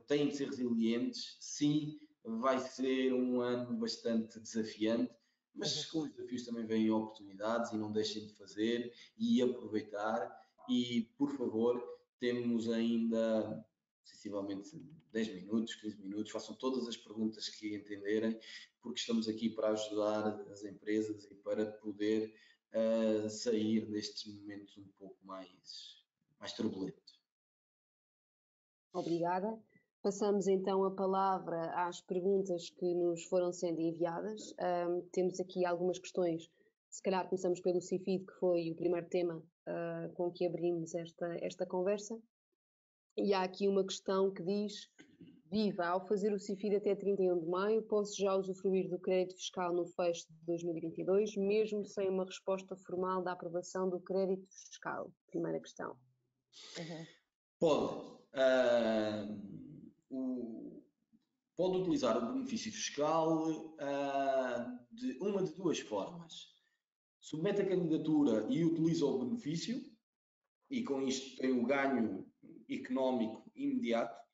têm de ser resilientes, sim, vai ser um ano bastante desafiante, mas com os desafios também vêm oportunidades e não deixem de fazer e aproveitar. E, por favor, temos ainda sensivelmente 10 minutos, 15 minutos, façam todas as perguntas que entenderem, porque estamos aqui para ajudar as empresas e para poder sair destes momentos um pouco mais turbulentos. Obrigada. Passamos então a palavra às perguntas que nos foram sendo enviadas. Temos aqui algumas questões. Se calhar começamos pelo CIFID, que foi o primeiro tema com que abrimos esta conversa. E há aqui uma questão que diz: Viva, ao fazer o CIFID até 31 de maio, posso já usufruir do crédito fiscal no fecho de 2022, mesmo sem uma resposta formal da aprovação do crédito fiscal? Primeira questão. Pode. Pode utilizar o benefício fiscal de uma de duas formas. Submete a candidatura e utiliza o benefício, e com isto tem o ganho económico imediato.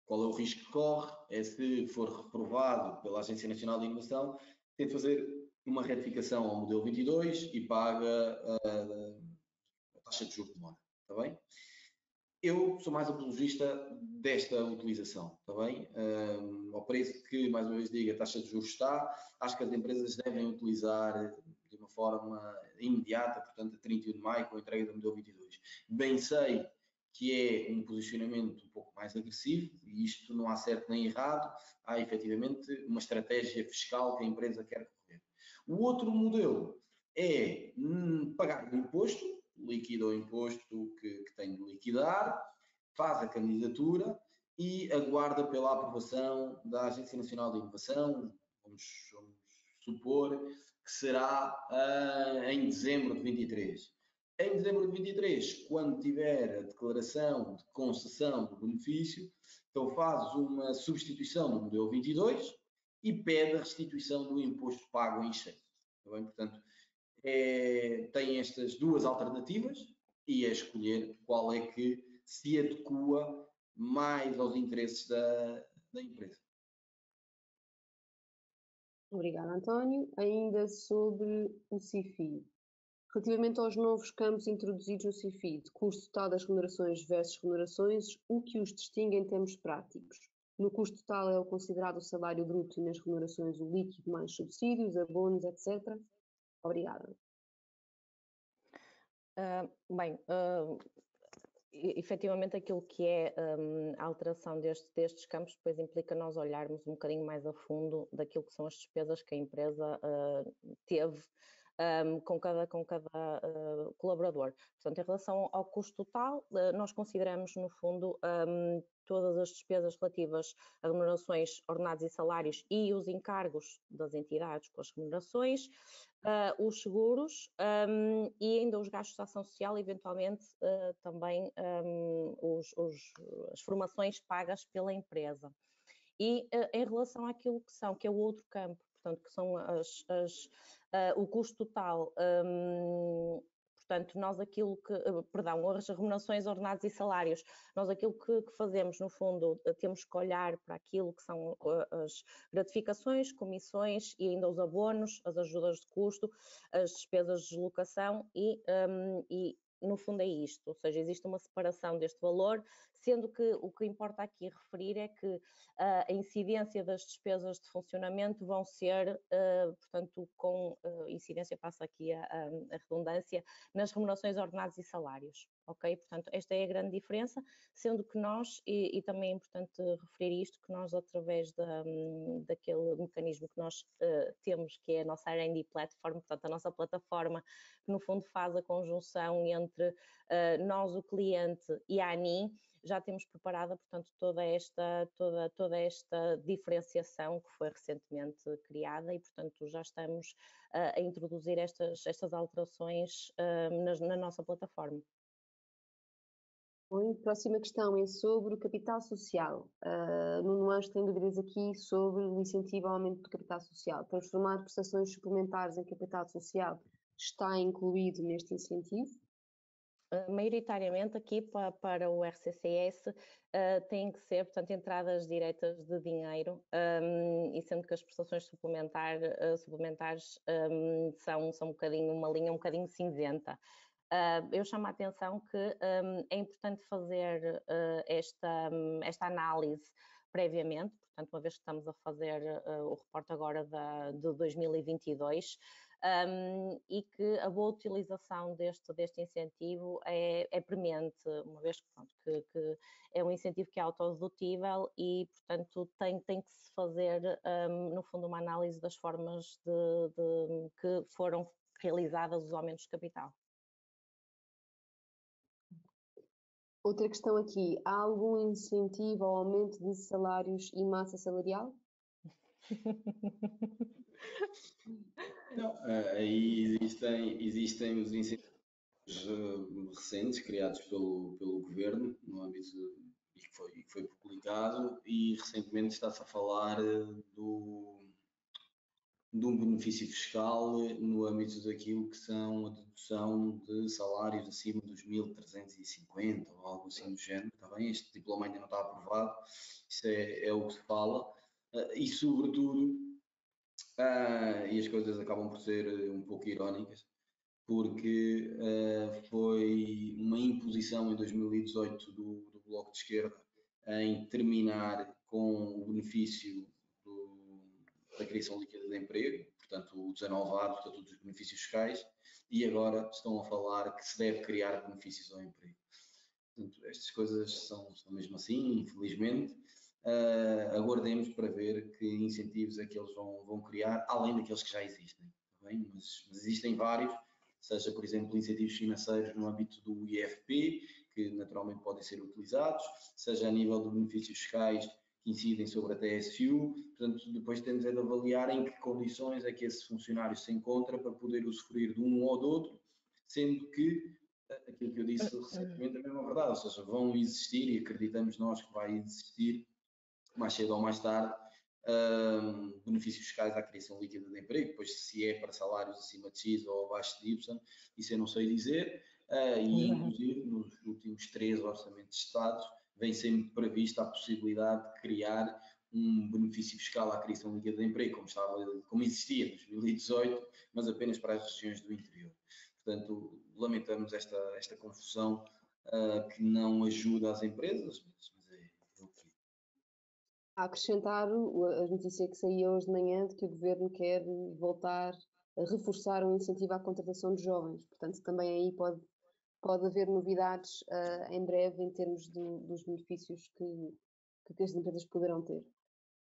Qual é o risco que corre? É, se for reprovado pela Agência Nacional de Inovação, tem de fazer uma retificação ao modelo 22 e paga a taxa de juros de mora. Está bem? Eu sou mais apologista desta utilização, está bem? Ao preço que, mais uma vez digo, a taxa de juros está, acho que as empresas devem utilizar de uma forma imediata, portanto, a 31 de maio, com a entrega do modelo 22. Bem sei que é um posicionamento um pouco mais agressivo, e isto não há certo nem errado, há efetivamente uma estratégia fiscal que a empresa quer correr. O outro modelo é pagar o imposto, liquida o imposto que tem de liquidar, faz a candidatura e aguarda pela aprovação da Agência Nacional de Inovação, vamos supor que será em dezembro de 23. Em dezembro de 23, quando tiver a declaração de concessão do benefício, então faz uma substituição do modelo 22 e pede a restituição do imposto pago em excesso. Tá bem? Portanto, tem estas duas alternativas e é escolher qual é que se adequa mais aos interesses da empresa. Obrigada, António. Ainda sobre o CIFID. Relativamente aos novos campos introduzidos no CIFID, custo total das remunerações versus remunerações, o que os distingue em termos práticos? No custo total é o considerado o salário bruto e nas remunerações o líquido mais subsídios, abonos, etc. Obrigada. Efetivamente aquilo que é a alteração destes campos depois implica nós olharmos um bocadinho mais a fundo daquilo que são as despesas que a empresa teve com cada colaborador. Portanto, em relação ao custo total, nós consideramos, no fundo, todas as despesas relativas a remunerações, ordenados e salários e os encargos das entidades com as remunerações, os seguros e ainda os gastos de ação social, eventualmente também as formações pagas pela empresa. E em relação àquilo que é o outro campo, portanto, que são o custo total, portanto, nós aquilo que, as remunerações, ordenados e salários, nós aquilo que fazemos, no fundo, temos que olhar para aquilo que são as gratificações, comissões e ainda os abonos, as ajudas de custo, as despesas de deslocação e no fundo é isto, ou seja, existe uma separação deste valor, sendo que o que importa aqui referir é que a incidência das despesas de funcionamento vão ser, portanto, com incidência, passa aqui a redundância, nas remunerações, ordenados e salários, ok? Portanto, esta é a grande diferença, sendo que nós, e também é importante referir isto, que nós através daquele mecanismo que nós temos, que é a nossa R&D Platform, portanto, a nossa plataforma, que no fundo faz a conjunção entre nós, o cliente, e a ANI, já temos preparada, portanto, toda esta diferenciação que foi recentemente criada e, portanto, já estamos a introduzir estas alterações na nossa plataforma. Bom, próxima questão é sobre o capital social. Nuno Anjo tem dúvidas aqui sobre o incentivo ao aumento do capital social. Transformar prestações suplementares em capital social está incluído neste incentivo? Maioritariamente aqui para o RCCS têm que ser, portanto, entradas diretas de dinheiro e sendo que as prestações suplementares são um bocadinho, uma linha um bocadinho cinzenta. Eu chamo a atenção que é importante fazer esta análise previamente, portanto, uma vez que estamos a fazer o reporte agora de 2022, e que a boa utilização deste incentivo é premente, uma vez que é um incentivo que é autodedutível e, portanto, tem que se fazer, no fundo, uma análise das formas que foram realizadas os aumentos de capital. Outra questão aqui, há algum incentivo ao aumento de salários e massa salarial? Não, aí existem os incentivos recentes criados pelo governo no âmbito e que foi publicado, e recentemente está-se a falar de um benefício fiscal no âmbito daquilo que são a dedução de salários acima dos 1.350 ou algo assim do género, está bem? Este diploma ainda não está aprovado, isso é o que se fala, e sobretudo, e as coisas acabam por ser um pouco irónicas, porque foi uma imposição em 2018 do Bloco de Esquerda em terminar com o benefício da criação líquida de emprego, portanto o 19A, portanto dos benefícios fiscais, e agora estão a falar que se deve criar benefícios ao emprego. Portanto, estas coisas são mesmo assim, infelizmente. Aguardemos para ver que incentivos é que eles vão criar, além daqueles que já existem. Tá bem? Mas existem vários, seja, por exemplo, incentivos financeiros no âmbito do IFP, que naturalmente podem ser utilizados, seja a nível de benefícios fiscais que incidem sobre a TSU. Portanto, depois temos de avaliar em que condições é que esse funcionário se encontra para poder usufruir de um ou do outro, sendo que aquilo que eu disse recentemente é mesmo a verdade, ou seja, vão existir, e acreditamos nós que vai existir, mais cedo ou mais tarde, benefícios fiscais à criação líquida de emprego, depois se é para salários acima de X ou abaixo de Y, isso eu não sei dizer, e inclusive nos últimos 3 orçamentos de Estado vem sempre prevista a possibilidade de criar um benefício fiscal à criação líquida de emprego, como existia em 2018, mas apenas para as regiões do interior. Portanto, lamentamos esta confusão que não ajuda as empresas, mas é o que é. A acrescentar a notícia que saiu hoje de manhã de que o governo quer voltar a reforçar o incentivo à contratação de jovens. Portanto, também aí pode haver novidades em breve em termos dos benefícios que as empresas poderão ter.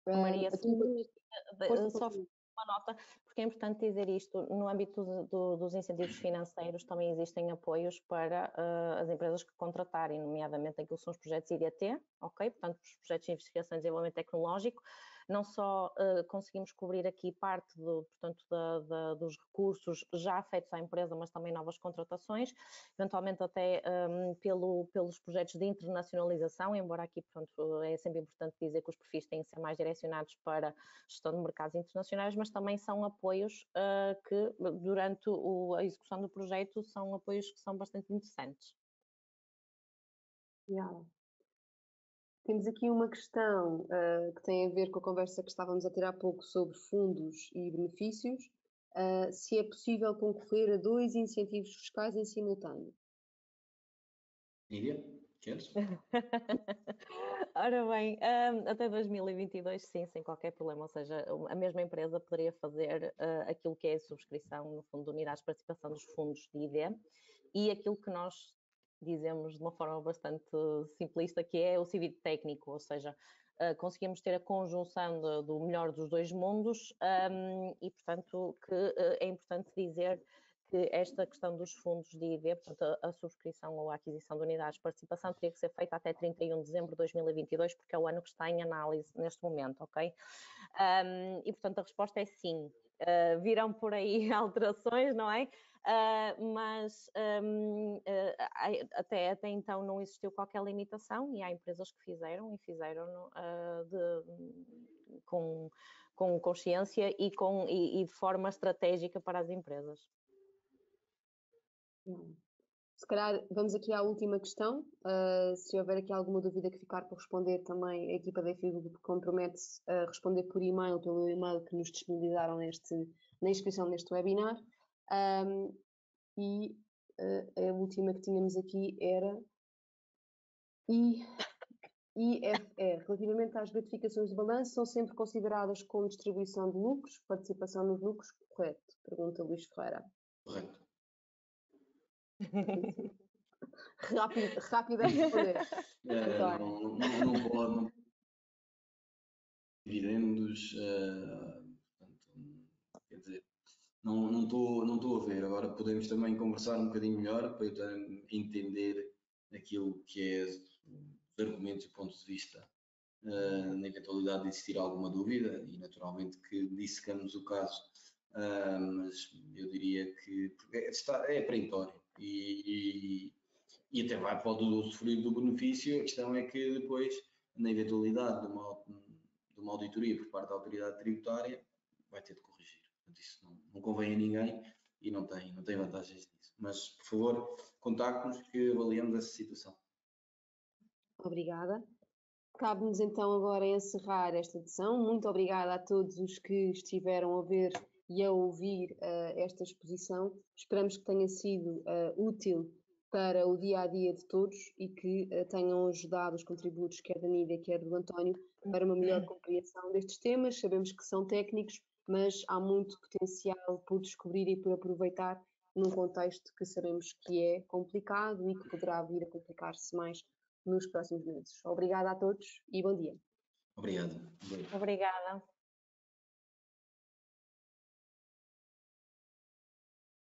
Maria, só força. uma nota, porque é importante dizer isto, no âmbito dos incentivos financeiros também existem apoios para as empresas que contratarem, nomeadamente aquilo que são os projetos IDT, ok? Portanto, os projetos de investigação e desenvolvimento tecnológico. Não só conseguimos cobrir aqui parte dos recursos já feitos à empresa, mas também novas contratações, eventualmente até pelos projetos de internacionalização, embora aqui, pronto, é sempre importante dizer que os perfis têm que ser mais direcionados para gestão de mercados internacionais, mas também são apoios que, durante a execução do projeto, são apoios que são bastante interessantes. Yeah. Temos aqui uma questão que tem a ver com a conversa que estávamos a ter há pouco sobre fundos e benefícios. Se é possível concorrer a 2 incentivos fiscais em simultâneo. Nídia, queres? Ora bem, até 2022 sim, sem qualquer problema, ou seja, a mesma empresa poderia fazer aquilo que é a subscrição, no fundo, de unidades de participação dos fundos de ID e aquilo que nós dizemos de uma forma bastante simplista, que é o CIVIT técnico, ou seja, conseguimos ter a conjunção do melhor dos dois mundos e, portanto, que é importante dizer que esta questão dos fundos de ID, portanto, a subscrição ou a aquisição de unidades de participação teria que ser feita até 31 de dezembro de 2022, porque é o ano que está em análise neste momento, ok? E, portanto, a resposta é sim. Virão por aí alterações, não é? Mas até então não existiu qualquer limitação e há empresas que fizeram com consciência e de forma estratégica para as empresas. Se calhar vamos aqui à última questão. Se houver aqui alguma dúvida que ficar por responder também, a equipa da FIGO compromete-se a responder por e-mail, pelo e-mail que nos disponibilizaram na inscrição neste webinar. E a última que tínhamos aqui era IFR. Relativamente às gratificações de balanço, são sempre consideradas como distribuição de lucros, participação nos lucros, correto? Pergunta Luís Ferreira. Correto. Rápido a responder. Não pode. Dividendos, portanto, quer dizer, não estou a ver. Agora podemos também conversar um bocadinho melhor para eu entender aquilo que é os argumentos e pontos de vista na eventualidade de existir alguma dúvida e naturalmente que dissecamos o caso, mas eu diria que é perentório e até pode usufruir do benefício. A questão é que depois, na eventualidade de uma auditoria por parte da autoridade tributária, vai ter de corrigir. Portanto, isso não convém a ninguém e não tem vantagens nisso. Mas, por favor, contacte-nos que avaliamos essa situação. Obrigada. Cabe-nos então agora encerrar esta edição. Muito obrigada a todos os que estiveram a ver e a ouvir esta exposição. Esperamos que tenha sido útil para o dia-a-dia de todos e que tenham ajudado os contributos, quer da Nídia, quer do António, para uma melhor compreensão destes temas. Sabemos que são técnicos, mas há muito potencial por descobrir e por aproveitar num contexto que sabemos que é complicado e que poderá vir a complicar-se mais nos próximos meses. Obrigada a todos e bom dia. Obrigado. Obrigada.